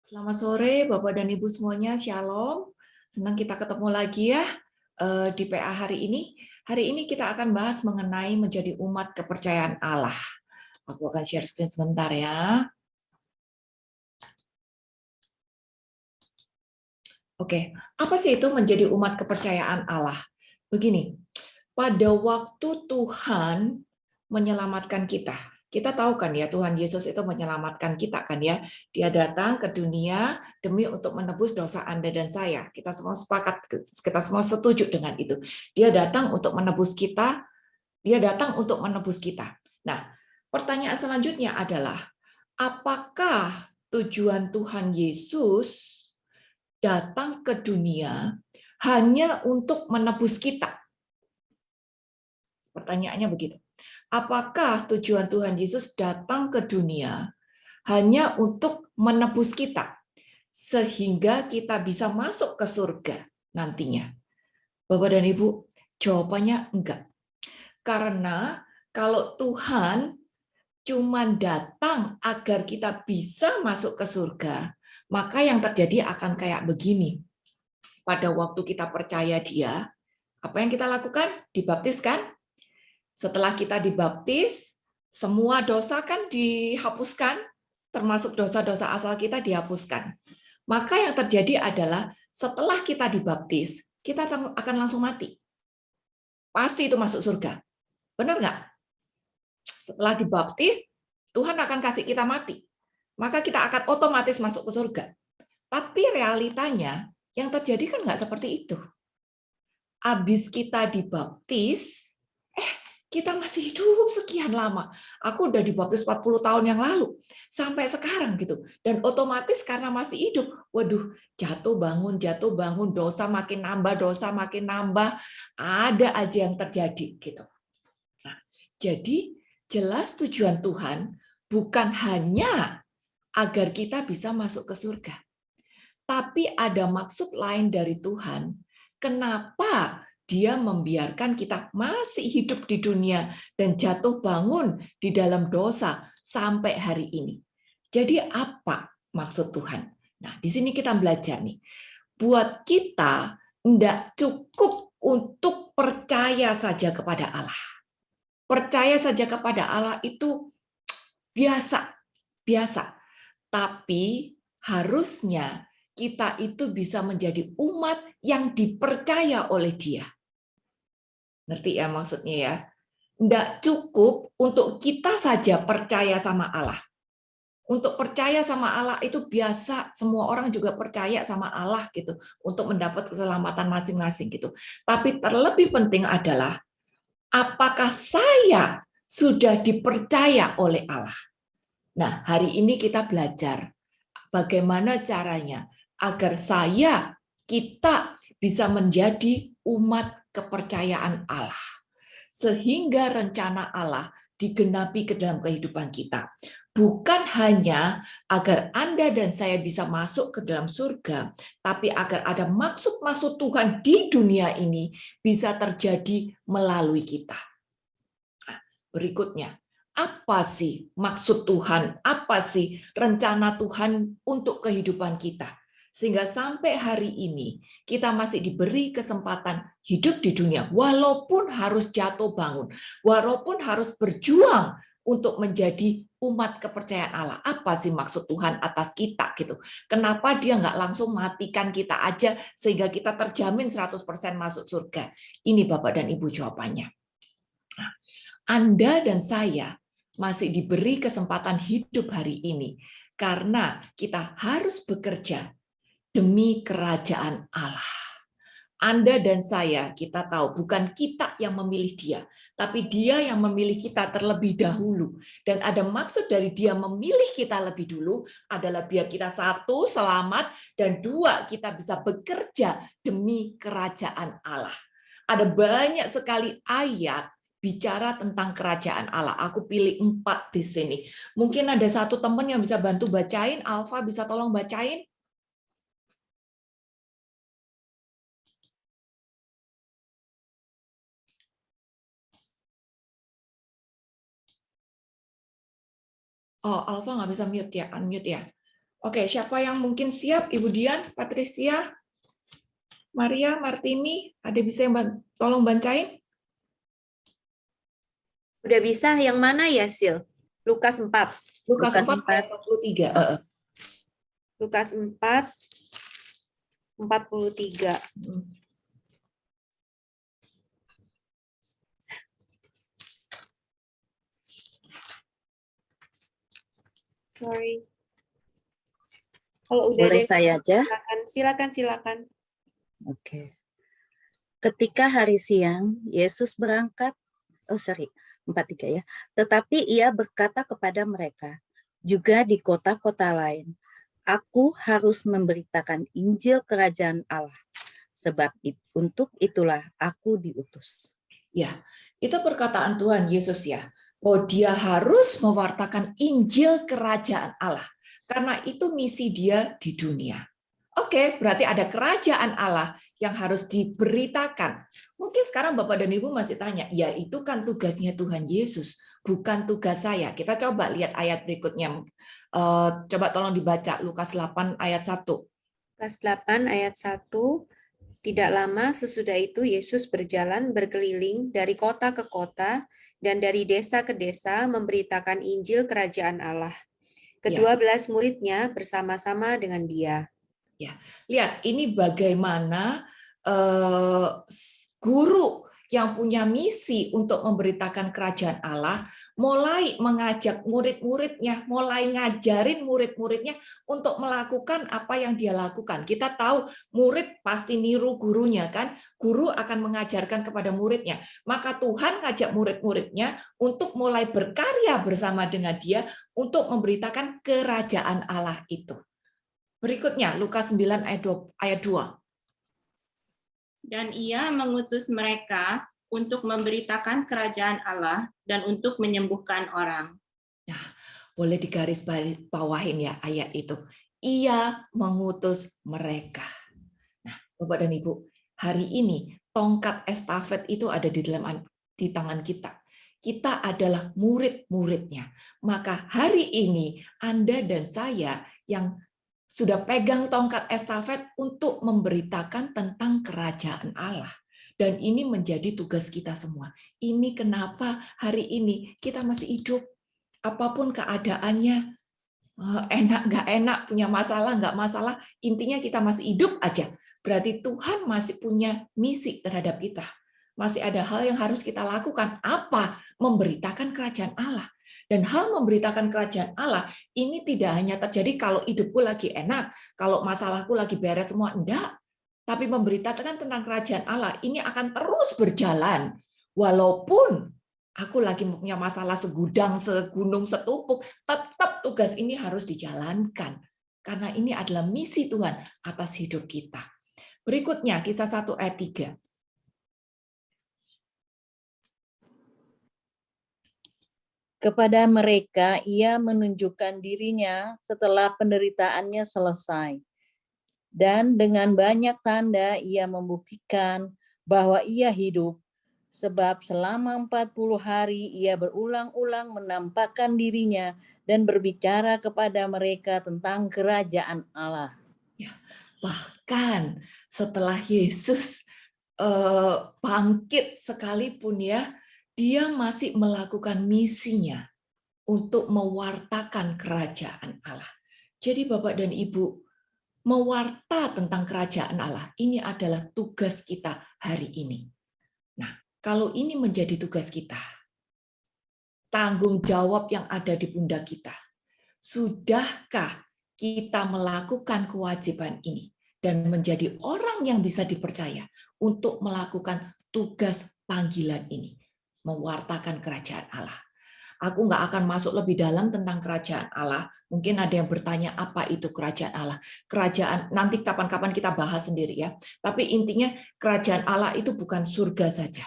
Selamat sore Bapak dan Ibu semuanya, Shalom. Senang kita ketemu lagi ya di PA hari ini. Hari ini kita akan bahas mengenai menjadi umat kepercayaan Allah. Aku akan share screen sebentar ya. Oke, apa sih itu menjadi umat kepercayaan Allah? Begini, pada waktu Tuhan menyelamatkan kita, kita tahu kan ya Tuhan Yesus itu menyelamatkan kita kan ya. Dia datang ke dunia demi untuk menebus dosa Anda dan saya. Kita semua sepakat, kita semua setuju dengan itu. Dia datang untuk menebus kita, dia datang untuk menebus kita. Nah, pertanyaan selanjutnya adalah apakah tujuan Tuhan Yesus datang ke dunia hanya untuk menebus kita? Pertanyaannya begitu. Apakah tujuan Tuhan Yesus datang ke dunia hanya untuk menebus kita sehingga kita bisa masuk ke surga nantinya? Bapak dan Ibu, jawabannya enggak. Karena kalau Tuhan cuma datang agar kita bisa masuk ke surga, maka yang terjadi akan kayak begini. Pada waktu kita percaya Dia, apa yang kita lakukan? Dibaptis kan? Setelah kita dibaptis, semua dosa kan dihapuskan, termasuk dosa-dosa asal kita dihapuskan. Maka yang terjadi adalah setelah kita dibaptis, kita akan langsung mati. Pasti itu masuk surga. Benar nggak? Setelah dibaptis, Tuhan akan kasih kita mati. Maka kita akan otomatis masuk ke surga. Tapi realitanya, yang terjadi kan nggak seperti itu. Habis kita dibaptis, kita masih hidup sekian lama. Aku udah dibaptis 40 tahun yang lalu. Sampai sekarang gitu. Dan otomatis karena masih hidup, waduh, jatuh bangun, dosa makin nambah, ada aja yang terjadi gitu. Nah, jadi jelas tujuan Tuhan bukan hanya agar kita bisa masuk ke surga. Tapi ada maksud lain dari Tuhan. Kenapa Dia membiarkan kita masih hidup di dunia dan jatuh bangun di dalam dosa sampai hari ini? Jadi apa maksud Tuhan? Nah, di sini kita belajar nih. Buat kita tidak cukup untuk percaya saja kepada Allah. Percaya saja kepada Allah itu biasa, biasa. Tapi harusnya kita itu bisa menjadi umat yang dipercaya oleh Dia. Ngerti ya maksudnya ya? Tidak cukup untuk kita saja percaya sama Allah. Untuk percaya sama Allah itu biasa, semua orang juga percaya sama Allah gitu untuk mendapat keselamatan masing-masing gitu. Tapi terlebih penting adalah apakah saya sudah dipercaya oleh Allah? Nah, hari ini kita belajar bagaimana caranya agar kita bisa menjadi umat kepercayaan Allah. Sehingga rencana Allah digenapi ke dalam kehidupan kita. Bukan hanya agar Anda dan saya bisa masuk ke dalam surga, tapi agar ada maksud-maksud Tuhan di dunia ini bisa terjadi melalui kita. Berikutnya, apa sih maksud Tuhan? Apa sih rencana Tuhan untuk kehidupan kita? Sehingga sampai hari ini kita masih diberi kesempatan hidup di dunia, walaupun harus jatuh bangun, walaupun harus berjuang untuk menjadi umat kepercayaan Allah. Apa sih maksud Tuhan atas kita gitu? Kenapa Dia nggak langsung matikan kita aja sehingga kita terjamin 100% masuk surga? Ini Bapak dan Ibu jawabannya. Anda dan saya masih diberi kesempatan hidup hari ini karena kita harus bekerja demi kerajaan Allah. Anda dan saya, kita tahu bukan kita yang memilih Dia, tapi Dia yang memilih kita terlebih dahulu. Dan ada maksud dari Dia memilih kita lebih dulu adalah biar kita satu, selamat, dan dua, kita bisa bekerja demi kerajaan Allah. Ada banyak sekali ayat bicara tentang kerajaan Allah. Aku pilih 4 di sini. Mungkin ada satu teman yang bisa bantu bacain. Alfa bisa tolong bacain? Oh, Alfa nggak bisa mute ya, unmute ya. Oke, siapa yang mungkin siap? Ibu Dian, Patricia, Maria, Martini, ada bisa yang tolong bacain? Udah bisa, yang mana ya, Sil? Lukas 4. Lukas 4 ayat 43. Lukas 4, 43. Sorry. Kalau udah Boleh deh, saya aja? silakan. Oke. Ketika hari siang, Yesus berangkat, 43 ya. Tetapi ia berkata kepada mereka, juga di kota-kota lain, aku harus memberitakan Injil Kerajaan Allah, sebab untuk itulah aku diutus. Ya, itu perkataan Tuhan Yesus ya, bahwa dia harus mewartakan Injil Kerajaan Allah, karena itu misi dia di dunia. Oke, berarti ada kerajaan Allah yang harus diberitakan. Mungkin sekarang Bapak dan Ibu masih tanya, ya itu kan tugasnya Tuhan Yesus, bukan tugas saya. Kita coba lihat ayat berikutnya. Coba tolong dibaca, Lukas 8 ayat 1. Lukas 8 ayat 1. Tidak lama sesudah itu Yesus berjalan berkeliling dari kota ke kota dan dari desa ke desa memberitakan Injil Kerajaan Allah. Ke-12 muridnya bersama-sama dengan dia. Ya, lihat ini bagaimana guru yang punya misi untuk memberitakan kerajaan Allah mulai mengajak murid-muridnya, mulai ngajarin murid-muridnya untuk melakukan apa yang dia lakukan. Kita tahu murid pasti niru gurunya kan, guru akan mengajarkan kepada muridnya. Maka Tuhan ngajak murid-muridnya untuk mulai berkarya bersama dengan dia untuk memberitakan kerajaan Allah itu. Berikutnya, Lukas 9 ayat 2. Dan ia mengutus mereka untuk memberitakan kerajaan Allah dan untuk menyembuhkan orang. Nah, boleh digaris bawahin ya ayat itu. Ia mengutus mereka. Nah, Bapak dan Ibu, hari ini tongkat estafet itu ada di tangan kita. Kita adalah murid-muridnya. Maka hari ini Anda dan saya yang sudah pegang tongkat estafet untuk memberitakan tentang kerajaan Allah. Dan ini menjadi tugas kita semua. Ini kenapa hari ini kita masih hidup. Apapun keadaannya, enak nggak enak, punya masalah nggak masalah, intinya kita masih hidup aja. Berarti Tuhan masih punya misi terhadap kita. Masih ada hal yang harus kita lakukan. Apa? Memberitakan kerajaan Allah. Dan hal memberitakan kerajaan Allah ini tidak hanya terjadi kalau hidupku lagi enak, kalau masalahku lagi beres semua, enggak. Tapi memberitakan tentang kerajaan Allah ini akan terus berjalan. Walaupun aku lagi punya masalah segudang, segunung, setupuk, tetap tugas ini harus dijalankan. Karena ini adalah misi Tuhan atas hidup kita. Berikutnya, Kisah 1 ayat 3. Kepada mereka ia menunjukkan dirinya setelah penderitaannya selesai. Dan dengan banyak tanda ia membuktikan bahwa ia hidup. Sebab selama 40 hari ia berulang-ulang menampakkan dirinya dan berbicara kepada mereka tentang kerajaan Allah. Ya, bahkan setelah Yesus bangkit sekalipun ya, dia masih melakukan misinya untuk mewartakan kerajaan Allah. Jadi Bapak dan Ibu, mewarta tentang kerajaan Allah, ini adalah tugas kita hari ini. Nah, kalau ini menjadi tugas kita, tanggung jawab yang ada di pundak kita, sudahkah kita melakukan kewajiban ini dan menjadi orang yang bisa dipercaya untuk melakukan tugas panggilan ini, mewartakan kerajaan Allah? Aku nggak akan masuk lebih dalam tentang kerajaan Allah. Mungkin ada yang bertanya apa itu kerajaan Allah. Kerajaan nanti kapan-kapan kita bahas sendiri ya. Tapi intinya kerajaan Allah itu bukan surga saja.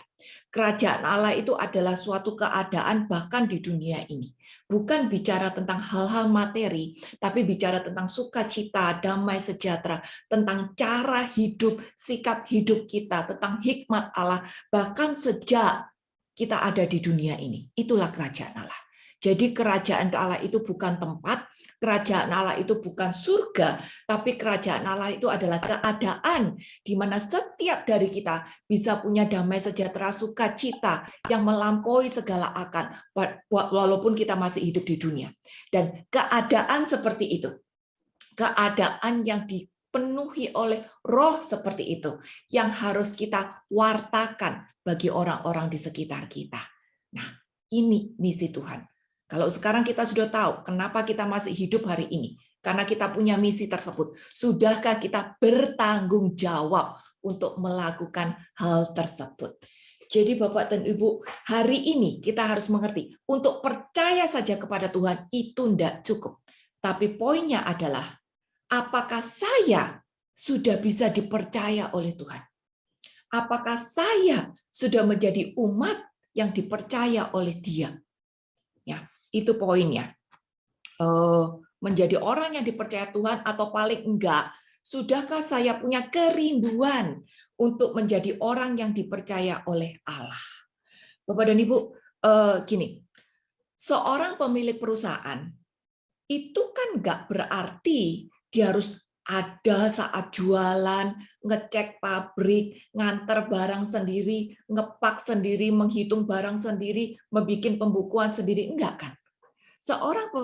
Kerajaan Allah itu adalah suatu keadaan bahkan di dunia ini. Bukan bicara tentang hal-hal materi, tapi bicara tentang sukacita, damai sejahtera, tentang cara hidup, sikap hidup kita, tentang hikmat Allah, bahkan sejak kita ada di dunia ini. Itulah kerajaan Allah. Jadi kerajaan Allah itu bukan tempat, kerajaan Allah itu bukan surga, tapi kerajaan Allah itu adalah keadaan di mana setiap dari kita bisa punya damai sejahtera, sukacita yang melampaui segala akal, walaupun kita masih hidup di dunia. Dan keadaan seperti itu, keadaan yang dipenuhi oleh roh seperti itu, yang harus kita wartakan bagi orang-orang di sekitar kita. Nah, ini misi Tuhan. Kalau sekarang kita sudah tahu kenapa kita masih hidup hari ini, karena kita punya misi tersebut. Sudahkah kita bertanggung jawab untuk melakukan hal tersebut? Jadi Bapak dan Ibu, hari ini kita harus mengerti, untuk percaya saja kepada Tuhan itu tidak cukup. Tapi poinnya adalah, apakah saya sudah bisa dipercaya oleh Tuhan? Apakah saya sudah menjadi umat yang dipercaya oleh Dia? Ya, itu poinnya. Menjadi orang yang dipercaya Tuhan, atau paling enggak, sudahkah saya punya kerinduan untuk menjadi orang yang dipercaya oleh Allah? Bapak dan Ibu, gini, seorang pemilik perusahaan itu kan enggak berarti dia harus ada saat jualan, ngecek pabrik, nganter barang sendiri, ngepak sendiri, menghitung barang sendiri, membuat pembukuan sendiri, enggak kan? Seorang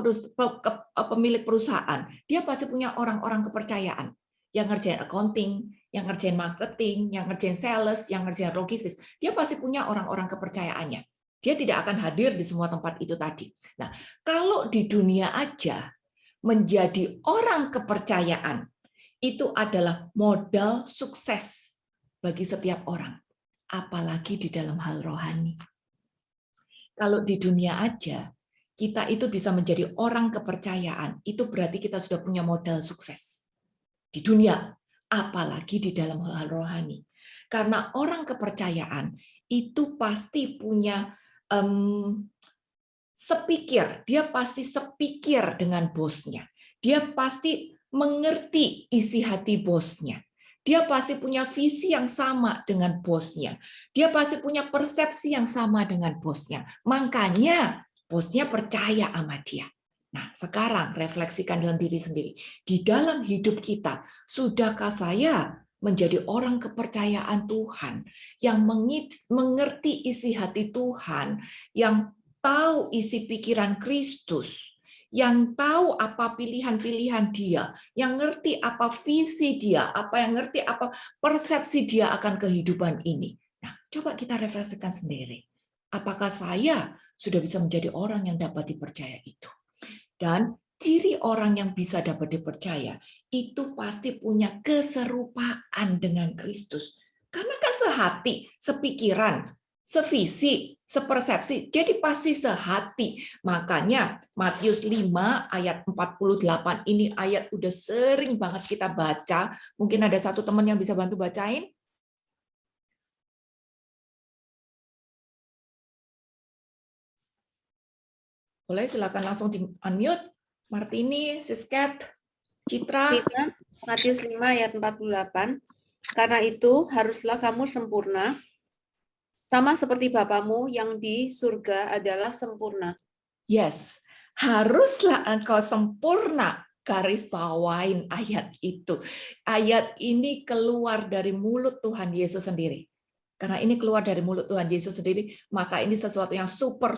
pemilik perusahaan, dia pasti punya orang-orang kepercayaan yang ngerjain accounting, yang ngerjain marketing, yang ngerjain sales, yang ngerjain logistik. Dia pasti punya orang-orang kepercayaannya. Dia tidak akan hadir di semua tempat itu tadi. Nah, kalau di dunia aja menjadi orang kepercayaan itu adalah modal sukses bagi setiap orang, apalagi di dalam hal rohani. Kalau di dunia aja kita itu bisa menjadi orang kepercayaan, itu berarti kita sudah punya modal sukses di dunia, apalagi di dalam hal rohani. Karena orang kepercayaan itu pasti punya sepikir, dia pasti sepikir dengan bosnya. Dia pasti mengerti isi hati bosnya. Dia pasti punya visi yang sama dengan bosnya. Dia pasti punya persepsi yang sama dengan bosnya. Makanya bosnya percaya sama dia. Nah, sekarang refleksikan dalam diri sendiri. Di dalam hidup kita, sudahkah saya menjadi orang kepercayaan Tuhan, yang mengerti isi hati Tuhan, yang tahu isi pikiran Kristus, yang tahu apa pilihan-pilihan dia, yang ngerti apa visi dia, yang ngerti apa persepsi dia akan kehidupan ini. Nah, coba kita refleksikan sendiri. Apakah saya sudah bisa menjadi orang yang dapat dipercaya itu? Dan ciri orang yang bisa dapat dipercaya itu pasti punya keserupaan dengan Kristus. Karena kan sehati, sepikiran, sevisi, sepersepsi, jadi pasti sehati. Makanya Matius 5 ayat 48 ini ayat udah sering banget kita baca. Mungkin ada satu teman yang bisa bantu bacain? Boleh, silakan langsung di unmute. Martini, Sisket, Citra. Matius 5 ayat 48. Karena itu haruslah kamu sempurna, sama seperti Bapamu yang di surga adalah sempurna. Yes, haruslah engkau sempurna. Garis bawain ayat itu. Ayat ini keluar dari mulut Tuhan Yesus sendiri. Karena ini keluar dari mulut Tuhan Yesus sendiri, maka ini sesuatu yang super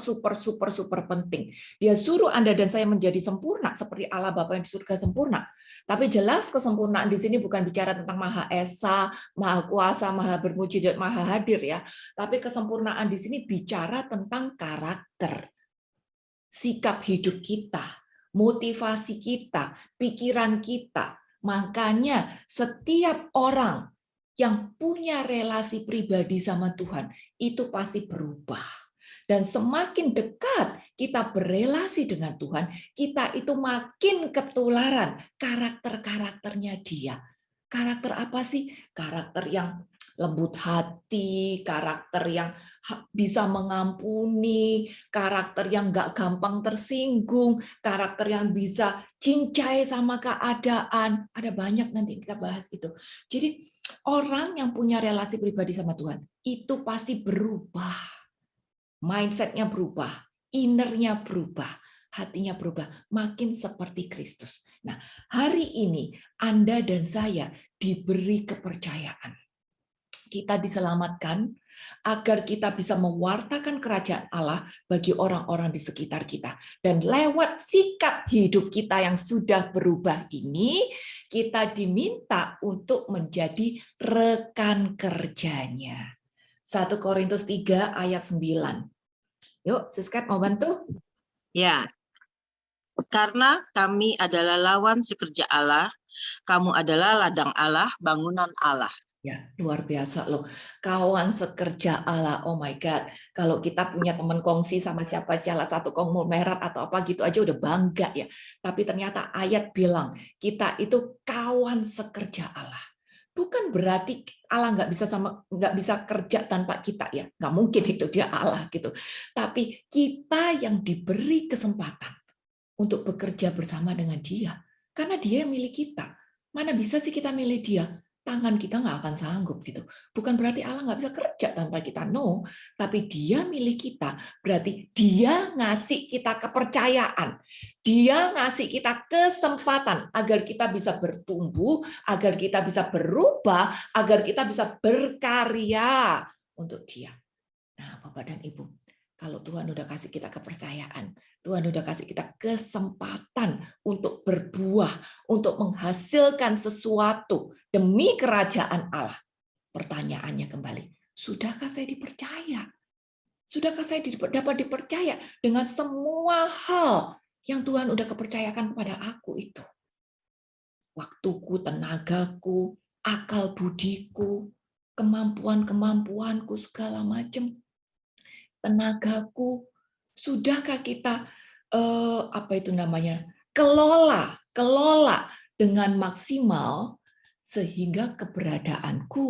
penting. Dia suruh Anda dan saya menjadi sempurna seperti Allah Bapa yang di surga sempurna. Tapi jelas kesempurnaan di sini bukan bicara tentang Maha Esa, Maha Kuasa, Maha Bermujizat, Maha Hadir ya. Tapi kesempurnaan di sini bicara tentang karakter, sikap hidup kita, motivasi kita, pikiran kita. Makanya setiap orang yang punya relasi pribadi sama Tuhan, itu pasti berubah. Dan semakin dekat kita berelasi dengan Tuhan, kita itu makin ketularan karakter-karakternya dia. Karakter apa sih? Karakter yang lembut hati, karakter yang bisa mengampuni, karakter yang nggak gampang tersinggung, karakter yang bisa cincai sama keadaan. Ada banyak nanti kita bahas itu. Jadi orang yang punya relasi pribadi sama Tuhan, itu pasti berubah. Mindset-nya berubah. innernya berubah, hatinya berubah, makin seperti Kristus. Nah, hari ini Anda dan saya diberi kepercayaan. Kita diselamatkan agar kita bisa mewartakan kerajaan Allah bagi orang-orang di sekitar kita. Dan lewat sikap hidup kita yang sudah berubah ini, kita diminta untuk menjadi rekan kerjanya. 1 Korintus 3 ayat 9. Yuk, Siskat mau bantu? Ya, karena kami adalah lawan sekerja Allah, kamu adalah ladang Allah, bangunan Allah. Ya, luar biasa loh. Kawan sekerja Allah, oh my God. Kalau kita punya teman kongsi sama siapa, salah satu konglomerat atau apa gitu aja udah bangga ya. Tapi ternyata ayat bilang, kita itu kawan sekerja Allah. Bukan berarti Allah nggak bisa kerja tanpa kita ya. Nggak mungkin itu dia Allah gitu. Tapi kita yang diberi kesempatan untuk bekerja bersama dengan dia. Karena dia yang milik kita. Mana bisa sih kita milih dia? Tangan kita nggak akan sanggup gitu. Bukan berarti Allah nggak bisa kerja tanpa kita, no. Tapi dia milik kita, berarti dia ngasih kita kepercayaan. Dia ngasih kita kesempatan agar kita bisa bertumbuh, agar kita bisa berubah, agar kita bisa berkarya untuk dia. Nah, Bapak dan Ibu, kalau Tuhan udah kasih kita kepercayaan, Tuhan udah kasih kita kesempatan untuk berbuah, untuk menghasilkan sesuatu demi kerajaan Allah. Pertanyaannya kembali, sudahkah saya dipercaya? Sudahkah saya dapat dipercaya dengan semua hal yang Tuhan udah kepercayakan kepada aku itu? Waktuku, tenagaku, akal budiku, kemampuanku, segala macam. Tenagaku, sudahkah kita kelola dengan maksimal sehingga keberadaanku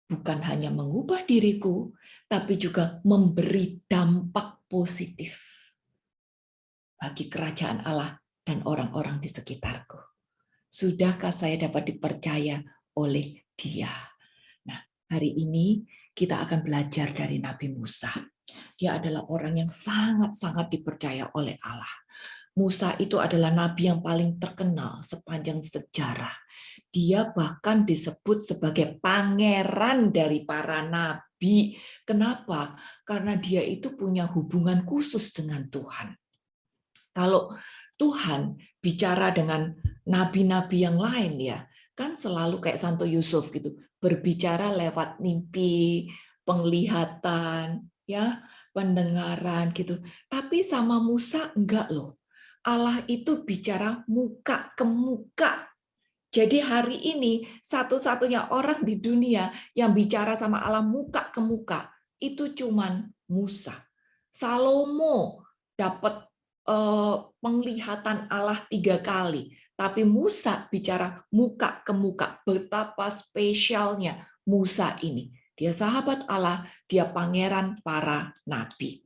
bukan hanya mengubah diriku, tapi juga memberi dampak positif bagi kerajaan Allah dan orang-orang di sekitarku. Sudahkah saya dapat dipercaya oleh Dia? Nah, hari ini kita akan belajar dari Nabi Musa. Dia adalah orang yang sangat-sangat dipercaya oleh Allah. Musa itu adalah nabi yang paling terkenal sepanjang sejarah. Dia bahkan disebut sebagai pangeran dari para nabi. Kenapa? Karena dia itu punya hubungan khusus dengan Tuhan. Kalau Tuhan bicara dengan nabi-nabi yang lain ya, kan selalu kayak Santo Yusuf gitu, berbicara lewat mimpi, penglihatan, ya, pendengaran gitu. Tapi sama Musa enggak loh. Allah itu bicara muka ke muka. Jadi hari ini satu-satunya orang di dunia yang bicara sama Allah muka ke muka itu cuman Musa. Salomo dapat penglihatan Allah 3 kali, tapi Musa bicara muka ke muka. Betapa spesialnya Musa ini. Dia sahabat Allah, dia pangeran para nabi.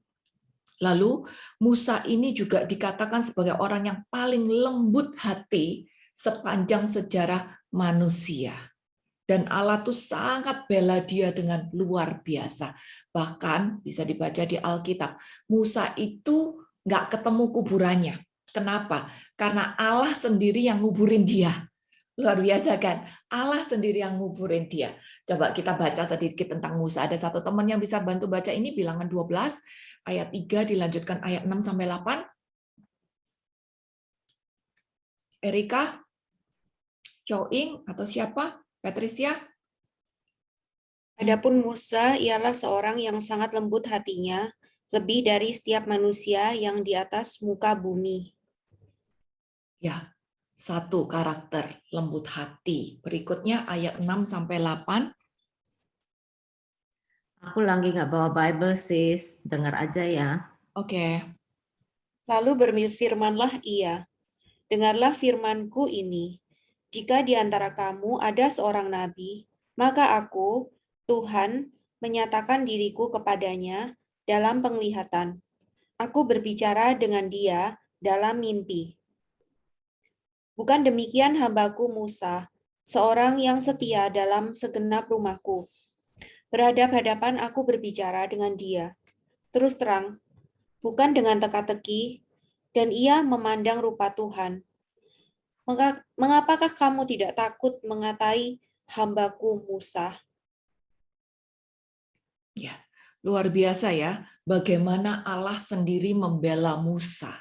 Lalu Musa ini juga dikatakan sebagai orang yang paling lembut hati sepanjang sejarah manusia. Dan Allah tuh sangat bela dia dengan luar biasa. Bahkan bisa dibaca di Alkitab, Musa itu nggak ketemu kuburannya. Kenapa? Karena Allah sendiri yang nguburin dia. Luar biasa kan? Allah sendiri yang nguburin dia. Coba kita baca sedikit tentang Musa. Ada satu teman yang bisa bantu baca ini, Bilangan 12, ayat 3, dilanjutkan ayat 6 sampai 8. Erika? Choing atau siapa? Patricia? Adapun Musa ialah seorang yang sangat lembut hatinya, lebih dari setiap manusia yang di atas muka bumi. Ya, satu karakter lembut hati. Berikutnya ayat 6 sampai 8. Aku lagi nggak bawa Bible, sis. Dengar aja ya. Oke. Lalu berfirmanlah ia, dengarlah firmanku ini, jika di antara kamu ada seorang nabi, maka aku, Tuhan, menyatakan diriku kepadanya dalam penglihatan. Aku berbicara dengan dia dalam mimpi. Bukan demikian hambaku Musa, seorang yang setia dalam segenap rumahku. Berhadap-hadapan aku berbicara dengan dia. Terus terang, bukan dengan teka-teki, dan ia memandang rupa Tuhan. Mengapakah kamu tidak takut mengatai hambaku Musa? Ya, luar biasa ya, bagaimana Allah sendiri membela Musa.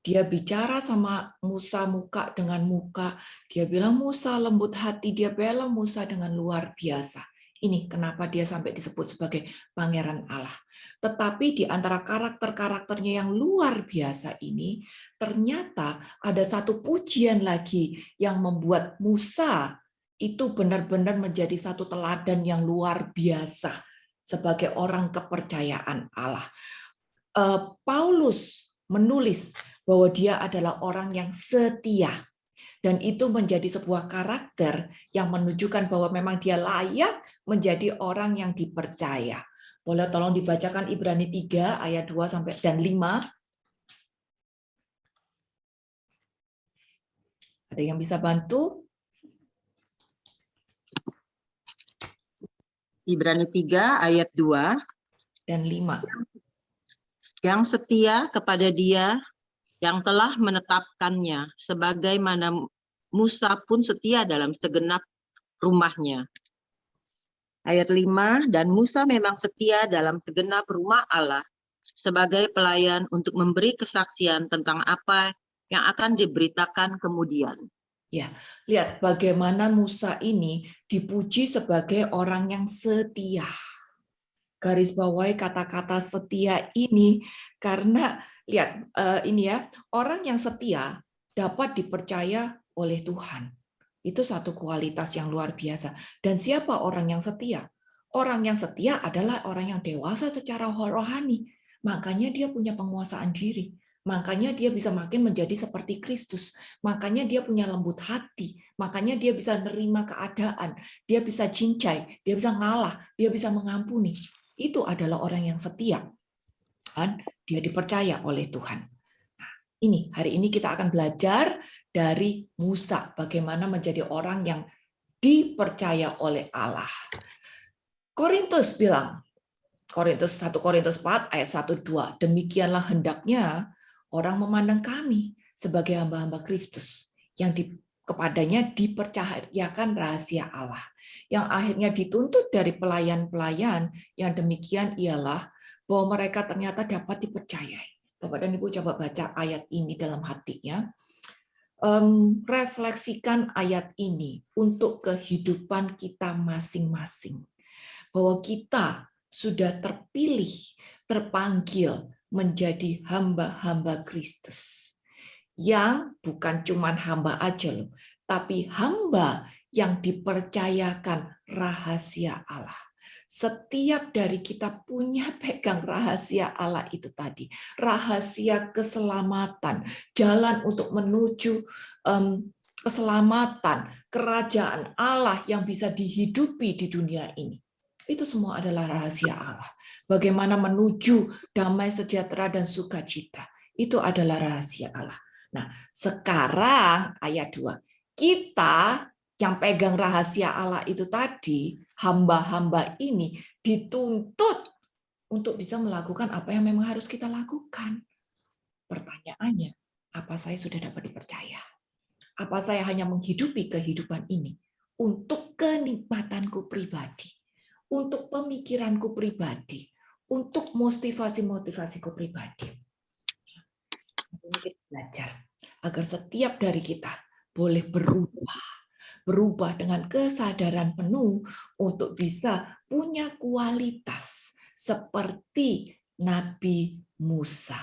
Dia bicara sama Musa muka dengan muka. Dia bilang Musa lembut hati, dia bela Musa dengan luar biasa. Ini kenapa dia sampai disebut sebagai pangeran Allah. Tetapi di antara karakter-karakternya yang luar biasa ini, ternyata ada satu pujian lagi yang membuat Musa itu benar-benar menjadi satu teladan yang luar biasa sebagai orang kepercayaan Allah. Paulus menulis bahwa dia adalah orang yang setia. Dan itu menjadi sebuah karakter yang menunjukkan bahwa memang dia layak menjadi orang yang dipercaya. Boleh tolong dibacakan Ibrani 3 ayat 2 sampai dan 5. Ada yang bisa bantu? Ibrani 3 ayat 2 dan 5. Yang setia kepada Dia yang telah menetapkannya, sebagaimana Musa pun setia dalam segenap rumahnya. Ayat 5, dan Musa memang setia dalam segenap rumah Allah sebagai pelayan untuk memberi kesaksian tentang apa yang akan diberitakan kemudian. Ya, lihat bagaimana Musa ini dipuji sebagai orang yang setia. Garis bawahi kata-kata setia ini karena lihat ini ya, orang yang setia dapat dipercaya oleh Tuhan. Itu satu kualitas yang luar biasa. Dan siapa orang yang setia? Orang yang setia adalah orang yang dewasa secara rohani. Makanya dia punya penguasaan diri. Makanya dia bisa makin menjadi seperti Kristus. Makanya dia punya lembut hati. Makanya dia bisa menerima keadaan. Dia bisa cincai. Dia bisa ngalah. Dia bisa mengampuni. Itu adalah orang yang setia. Dan dia dipercaya oleh Tuhan. Nah, ini hari ini kita akan belajar dari Musa bagaimana menjadi orang yang dipercaya oleh Allah. Korintus bilang, 1 Korintus 4 ayat 1-2, demikianlah hendaknya orang memandang kami sebagai hamba-hamba Kristus yang kepadanya dipercayakan rahasia Allah, yang akhirnya dituntut dari pelayan-pelayan yang demikian ialah bahwa mereka ternyata dapat dipercayai. Bapak dan Ibu coba baca ayat ini dalam hatinya. Refleksikan ayat ini untuk kehidupan kita masing-masing. Bahwa kita sudah terpilih, terpanggil menjadi hamba-hamba Kristus. Yang bukan cuma hamba aja loh, tapi hamba yang dipercayakan rahasia Allah. Setiap dari kita punya pegang rahasia Allah itu tadi. Rahasia keselamatan, jalan untuk menuju keselamatan, kerajaan Allah yang bisa dihidupi di dunia ini. Itu semua adalah rahasia Allah. Bagaimana menuju damai sejahtera dan sukacita. Itu adalah rahasia Allah. Nah, sekarang ayat 2. Kita yang pegang rahasia Allah itu tadi, hamba-hamba ini dituntut untuk bisa melakukan apa yang memang harus kita lakukan. Pertanyaannya, apa saya sudah dapat dipercaya? Apa saya hanya menghidupi kehidupan ini untuk kenikmatanku pribadi, untuk pemikiranku pribadi, untuk motivasi-motivasiku pribadi? Ini kita belajar agar setiap dari kita boleh berubah dengan kesadaran penuh untuk bisa punya kualitas seperti Nabi Musa,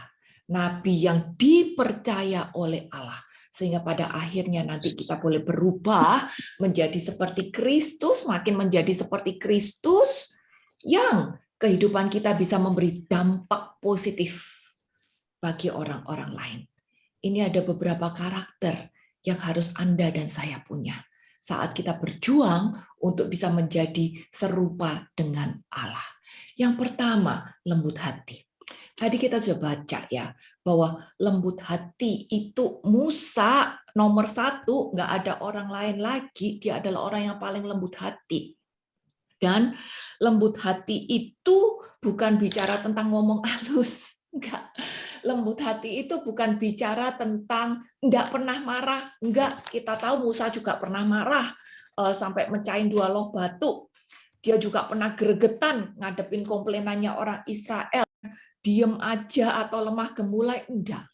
nabi yang dipercaya oleh Allah, sehingga pada akhirnya nanti kita boleh berubah menjadi seperti Kristus, makin menjadi seperti Kristus, yang kehidupan kita bisa memberi dampak positif bagi orang-orang lain. Ini ada beberapa karakter yang harus Anda dan saya punya saat kita berjuang untuk bisa menjadi serupa dengan Allah. Yang pertama, lembut hati. Tadi kita sudah baca ya, bahwa lembut hati itu Musa nomor 1, nggak ada orang lain lagi, dia adalah orang yang paling lembut hati. Dan lembut hati itu bukan bicara tentang ngomong halus. Enggak. Lembut hati itu bukan bicara tentang enggak pernah marah. Enggak, kita tahu Musa juga pernah marah sampai mecahin 2 loh batu. Dia juga pernah gregetan ngadepin komplainannya orang Israel. Diem aja atau lemah gemulai, enggak.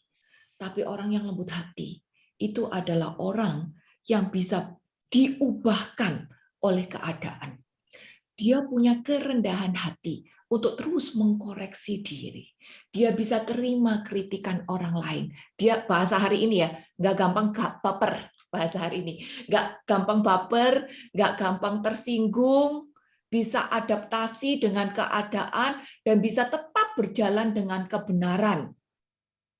Tapi orang yang lembut hati itu adalah orang yang bisa diubahkan oleh keadaan. Dia punya kerendahan hati untuk terus mengkoreksi diri. Dia bisa terima kritikan orang lain. Dia bahasa hari ini ya, nggak gampang baper bahasa hari ini. Nggak gampang baper, nggak gampang tersinggung, bisa adaptasi dengan keadaan, dan bisa tetap berjalan dengan kebenaran.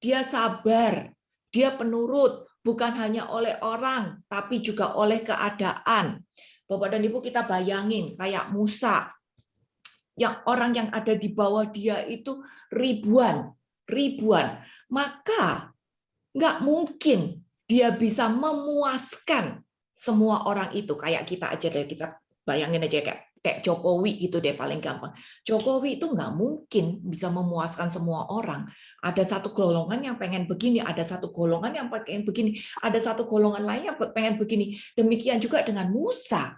Dia sabar, dia penurut, bukan hanya oleh orang, tapi juga oleh keadaan. Bapak dan Ibu, kita bayangin kayak Musa, yang orang yang ada di bawah dia itu ribuan, maka nggak mungkin dia bisa memuaskan semua orang itu. Kayak kita aja deh, kita bayangin aja kayak Jokowi gitu deh, paling gampang. Jokowi itu nggak mungkin bisa memuaskan semua orang. Ada satu golongan yang pengen begini, ada satu golongan yang pengen begini, ada satu golongan lain yang pengen begini. Demikian juga dengan Musa.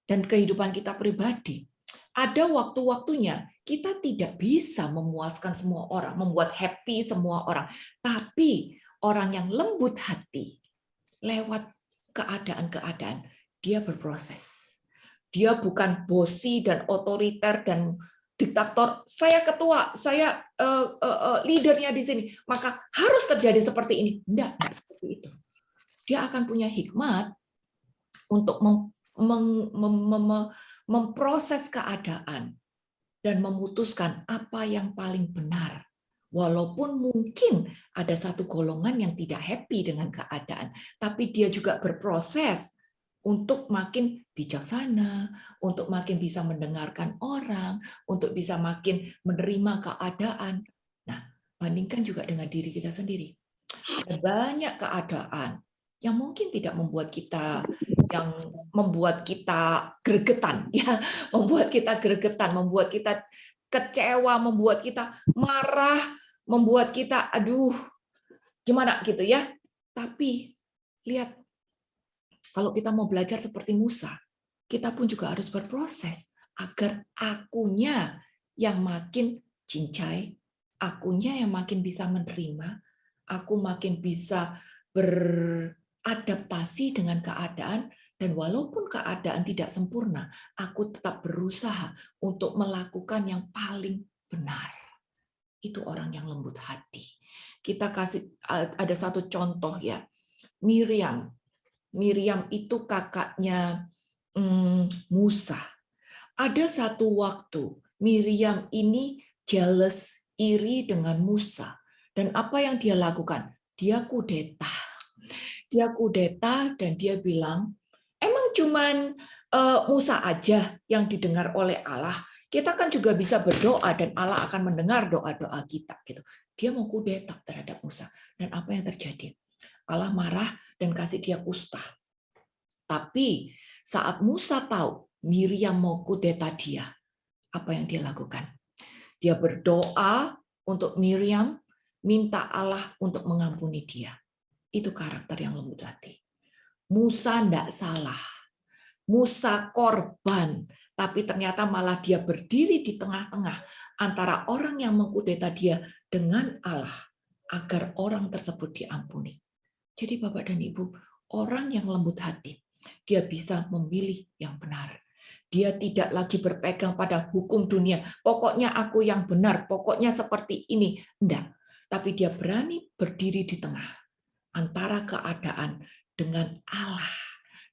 Dan kehidupan kita pribadi. Ada waktu-waktunya kita tidak bisa memuaskan semua orang, membuat happy semua orang. Tapi orang yang lembut hati, lewat keadaan-keadaan, dia berproses. Dia bukan bosi dan otoriter dan diktator. Saya ketua, saya leadernya di sini, maka harus terjadi seperti ini. Enggak seperti itu. Dia akan punya hikmat untuk memproses keadaan dan memutuskan apa yang paling benar. Walaupun mungkin ada satu golongan yang tidak happy dengan keadaan, tapi dia juga berproses untuk makin bijaksana, untuk makin bisa mendengarkan orang, untuk bisa makin menerima keadaan. Nah, bandingkan juga dengan diri kita sendiri. Ada banyak keadaan yang mungkin tidak membuat kita gregetan, ya, membuat kita gregetan, membuat kita kecewa, membuat kita marah, membuat kita gimana gitu ya. Tapi lihat, kalau kita mau belajar seperti Musa, kita pun juga harus berproses agar akunya yang makin cincai, akunya yang makin bisa menerima, aku makin bisa beradaptasi dengan keadaan, dan walaupun keadaan tidak sempurna, aku tetap berusaha untuk melakukan yang paling benar. Itu orang yang lembut hati. Kita kasih ada satu contoh ya, Miriam. Miriam itu kakaknya Musa. Ada satu waktu Miriam ini jealous, iri dengan Musa. Dan apa yang dia lakukan? Dia kudeta. Dia kudeta dan dia bilang, emang cuman Musa aja yang didengar oleh Allah? Kita kan juga bisa berdoa dan Allah akan mendengar doa-doa kita. Gitu. Dia mau kudeta terhadap Musa. Dan apa yang terjadi? Allah marah dan kasih dia kusta. Tapi saat Musa tahu Miriam mau kudeta dia, apa yang dia lakukan? Dia berdoa untuk Miriam, minta Allah untuk mengampuni dia. Itu karakter yang lembut hati. Musa tidak salah. Musa korban, tapi ternyata malah dia berdiri di tengah-tengah antara orang yang mengkudeta dia dengan Allah, agar orang tersebut diampuni. Jadi Bapak dan Ibu, orang yang lembut hati, dia bisa memilih yang benar. Dia tidak lagi berpegang pada hukum dunia. Pokoknya aku yang benar, pokoknya seperti ini. Enggak. Tapi dia berani berdiri di tengah antara keadaan dengan Allah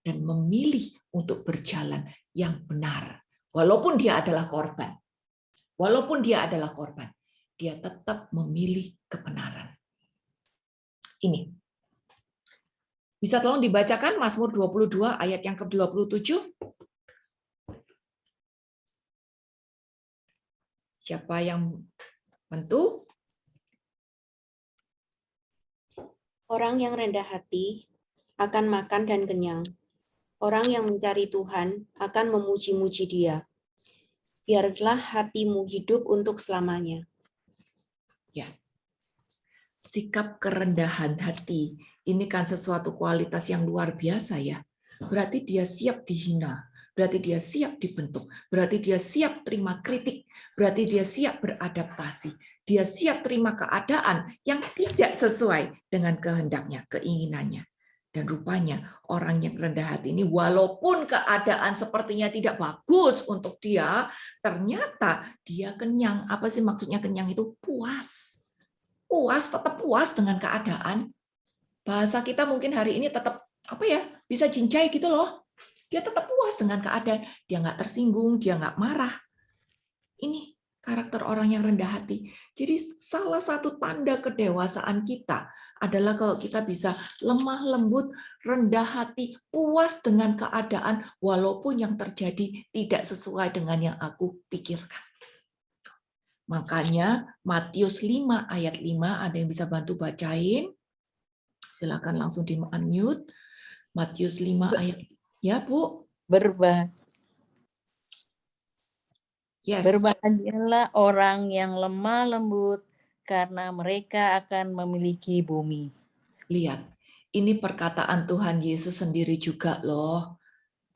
dan memilih untuk berjalan yang benar. Walaupun dia adalah korban. Walaupun dia adalah korban, dia tetap memilih kebenaran. Ini. Bisa tolong dibacakan Mazmur 22 ayat yang ke-27? Siapa yang bantu? Orang yang rendah hati akan makan dan kenyang. Orang yang mencari Tuhan akan memuji-muji Dia. Biarlah hatimu hidup untuk selamanya. Ya. Sikap kerendahan hati ini kan sesuatu kualitas yang luar biasa ya. Berarti dia siap dihina, berarti dia siap dibentuk, berarti dia siap terima kritik, berarti dia siap beradaptasi, dia siap terima keadaan yang tidak sesuai dengan kehendaknya, keinginannya. Dan rupanya orang yang rendah hati ini walaupun keadaan sepertinya tidak bagus untuk dia, ternyata dia kenyang. Apa sih maksudnya kenyang itu? Puas. Puas, tetap puas dengan keadaan. Bahasa kita mungkin hari ini tetap bisa cincai gitu loh. Dia tetap puas dengan keadaan. Dia nggak tersinggung, dia nggak marah. Ini karakter orang yang rendah hati. Jadi salah satu tanda kedewasaan kita adalah kalau kita bisa lemah lembut, rendah hati, puas dengan keadaan walaupun yang terjadi tidak sesuai dengan yang aku pikirkan. Makanya Matius 5 ayat 5, ada yang bisa bantu bacain? Silakan langsung di-unmute. Matius 5 ayat, ya Bu? Yes. Berbahagialah orang yang lemah lembut, karena mereka akan memiliki bumi. Lihat, ini perkataan Tuhan Yesus sendiri juga loh.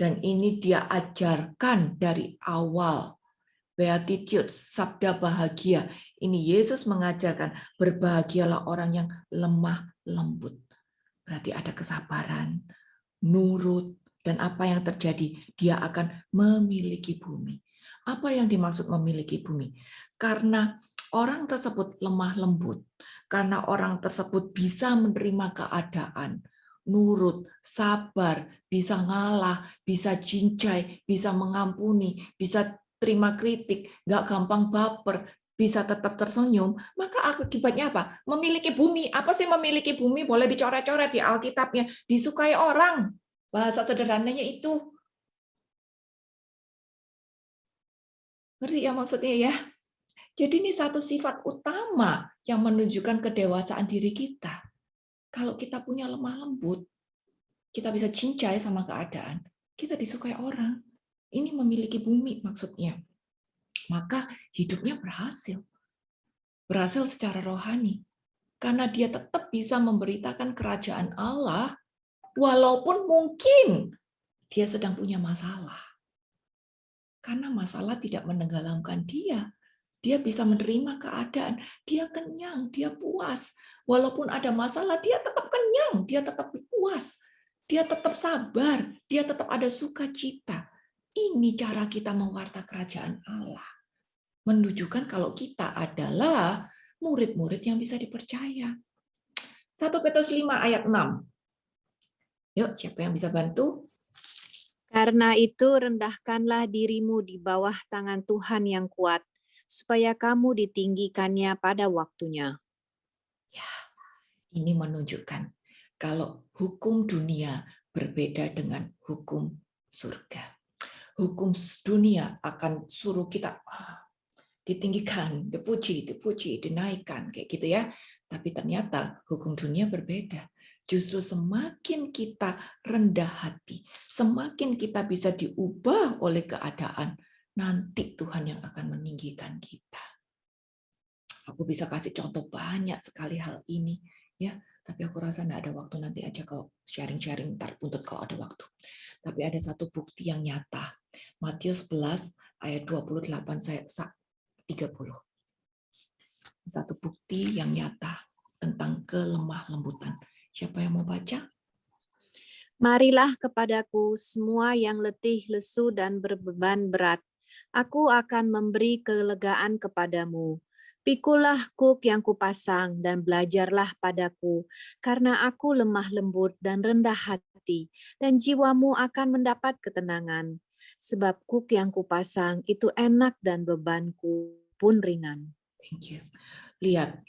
Dan ini dia ajarkan dari awal. Beatitudes, sabda bahagia. Ini Yesus mengajarkan, berbahagialah orang yang lemah lembut. Berarti ada kesabaran, nurut, dan apa yang terjadi? Dia akan memiliki bumi. Apa yang dimaksud memiliki bumi? Karena orang tersebut lemah lembut, karena orang tersebut bisa menerima keadaan, nurut, sabar, bisa ngalah, bisa cincai, bisa mengampuni, bisa terima kritik, nggak gampang baper, bisa tetap tersenyum, maka akibatnya apa? Memiliki bumi. Apa sih memiliki bumi? Boleh dicoret-coret di Alkitabnya. Disukai orang. Bahasa sederhananya itu. Ngerti ya maksudnya ya? Jadi ini satu sifat utama yang menunjukkan kedewasaan diri kita. Kalau kita punya lemah lembut, kita bisa cincai sama keadaan, kita disukai orang. Ini memiliki bumi maksudnya. Maka hidupnya berhasil. Berhasil secara rohani. Karena dia tetap bisa memberitakan kerajaan Allah, walaupun mungkin dia sedang punya masalah. Karena masalah tidak menenggelamkan dia. Dia bisa menerima keadaan. Dia kenyang, dia puas. Walaupun ada masalah, dia tetap kenyang, dia tetap puas. Dia tetap sabar, dia tetap ada sukacita. Ini cara kita mewarta kerajaan Allah. Menunjukkan kalau kita adalah murid-murid yang bisa dipercaya. 1 Petrus 5 ayat 6. Yuk, siapa yang bisa bantu? Karena itu rendahkanlah dirimu di bawah tangan Tuhan yang kuat, supaya kamu ditinggikannya pada waktunya. Ya, ini menunjukkan kalau hukum dunia berbeda dengan hukum surga. Hukum dunia akan suruh kita ditinggikan, dipuji, dinaikkan, kayak gitu ya. Tapi ternyata hukum dunia berbeda. Justru semakin kita rendah hati, semakin kita bisa diubah oleh keadaan, nanti Tuhan yang akan meninggikan kita. Aku bisa kasih contoh banyak sekali hal ini, ya. Tapi aku rasa nggak ada waktu, nanti aja kalau sharing-sharing ntar buntut kalau ada waktu. Tapi ada satu bukti yang nyata. Matius 11 ayat 28 30. Satu bukti yang nyata tentang kelemah lembutan. Siapa yang mau baca? Marilah kepadaku semua yang letih, lesu, dan berbeban berat. Aku akan memberi kelegaan kepadamu. Pikulah kuk yang kupasang dan belajarlah padaku, karena aku lemah lembut dan rendah hati, dan jiwamu akan mendapat ketenangan. Sebab kuk yang kupasang itu enak dan bebanku pun ringan. Thank you. Lihat,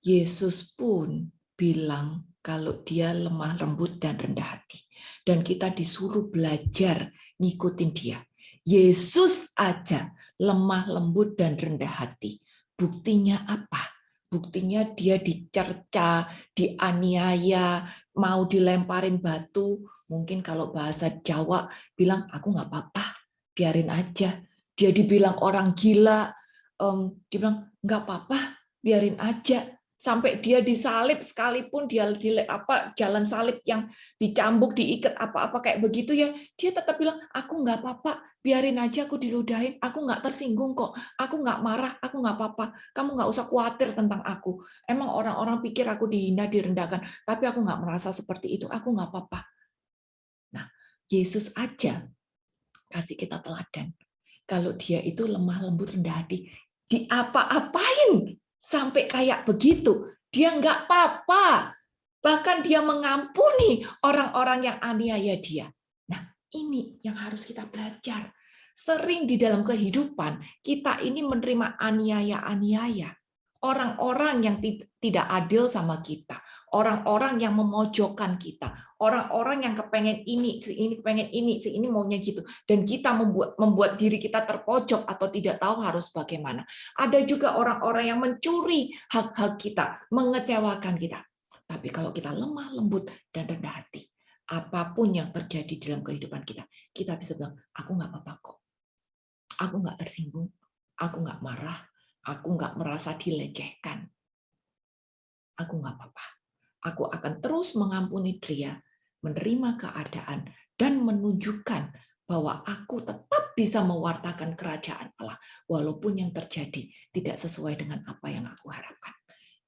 Yesus pun bilang kalau dia lemah lembut dan rendah hati. Dan kita disuruh belajar ngikutin dia. Yesus aja lemah lembut dan rendah hati. Buktinya apa? Buktinya dia dicerca, dianiaya, mau dilemparin batu. Mungkin kalau bahasa Jawa bilang, aku nggak apa-apa, biarin aja. Dia dibilang orang gila, dia bilang, nggak apa-apa, biarin aja. Sampai dia disalib sekalipun dia jalan salib yang dicambuk, diikat apa-apa kayak begitu ya, dia tetap bilang, aku nggak apa-apa, biarin aja aku diludahin, aku nggak tersinggung kok, aku nggak marah, aku nggak apa-apa, kamu nggak usah khawatir tentang aku. Emang orang-orang pikir aku dihina, direndahkan, tapi aku nggak merasa seperti itu, aku nggak apa-apa. Nah, Yesus aja kasih kita teladan. Kalau dia itu lemah lembut rendah hati, diapa-apain sampai kayak begitu, dia nggak apa-apa. Bahkan dia mengampuni orang-orang yang aniaya dia. Nah, ini yang harus kita belajar. Sering di dalam kehidupan, kita ini menerima aniaya-aniaya. Orang-orang yang tidak adil sama kita, orang-orang yang memojokkan kita, orang-orang yang kepengen ini, si ini maunya gitu, dan kita membuat diri kita terpojok atau tidak tahu harus bagaimana. Ada juga orang-orang yang mencuri hak-hak kita, mengecewakan kita. Tapi kalau kita lemah, lembut, dan rendah hati, apapun yang terjadi dalam kehidupan kita, kita bisa bilang, aku nggak apa-apa kok, aku nggak tersinggung, aku nggak marah, aku nggak merasa dilecehkan. Aku nggak apa-apa. Aku akan terus mengampuni dia, menerima keadaan, dan menunjukkan bahwa aku tetap bisa mewartakan kerajaan Allah, walaupun yang terjadi tidak sesuai dengan apa yang aku harapkan.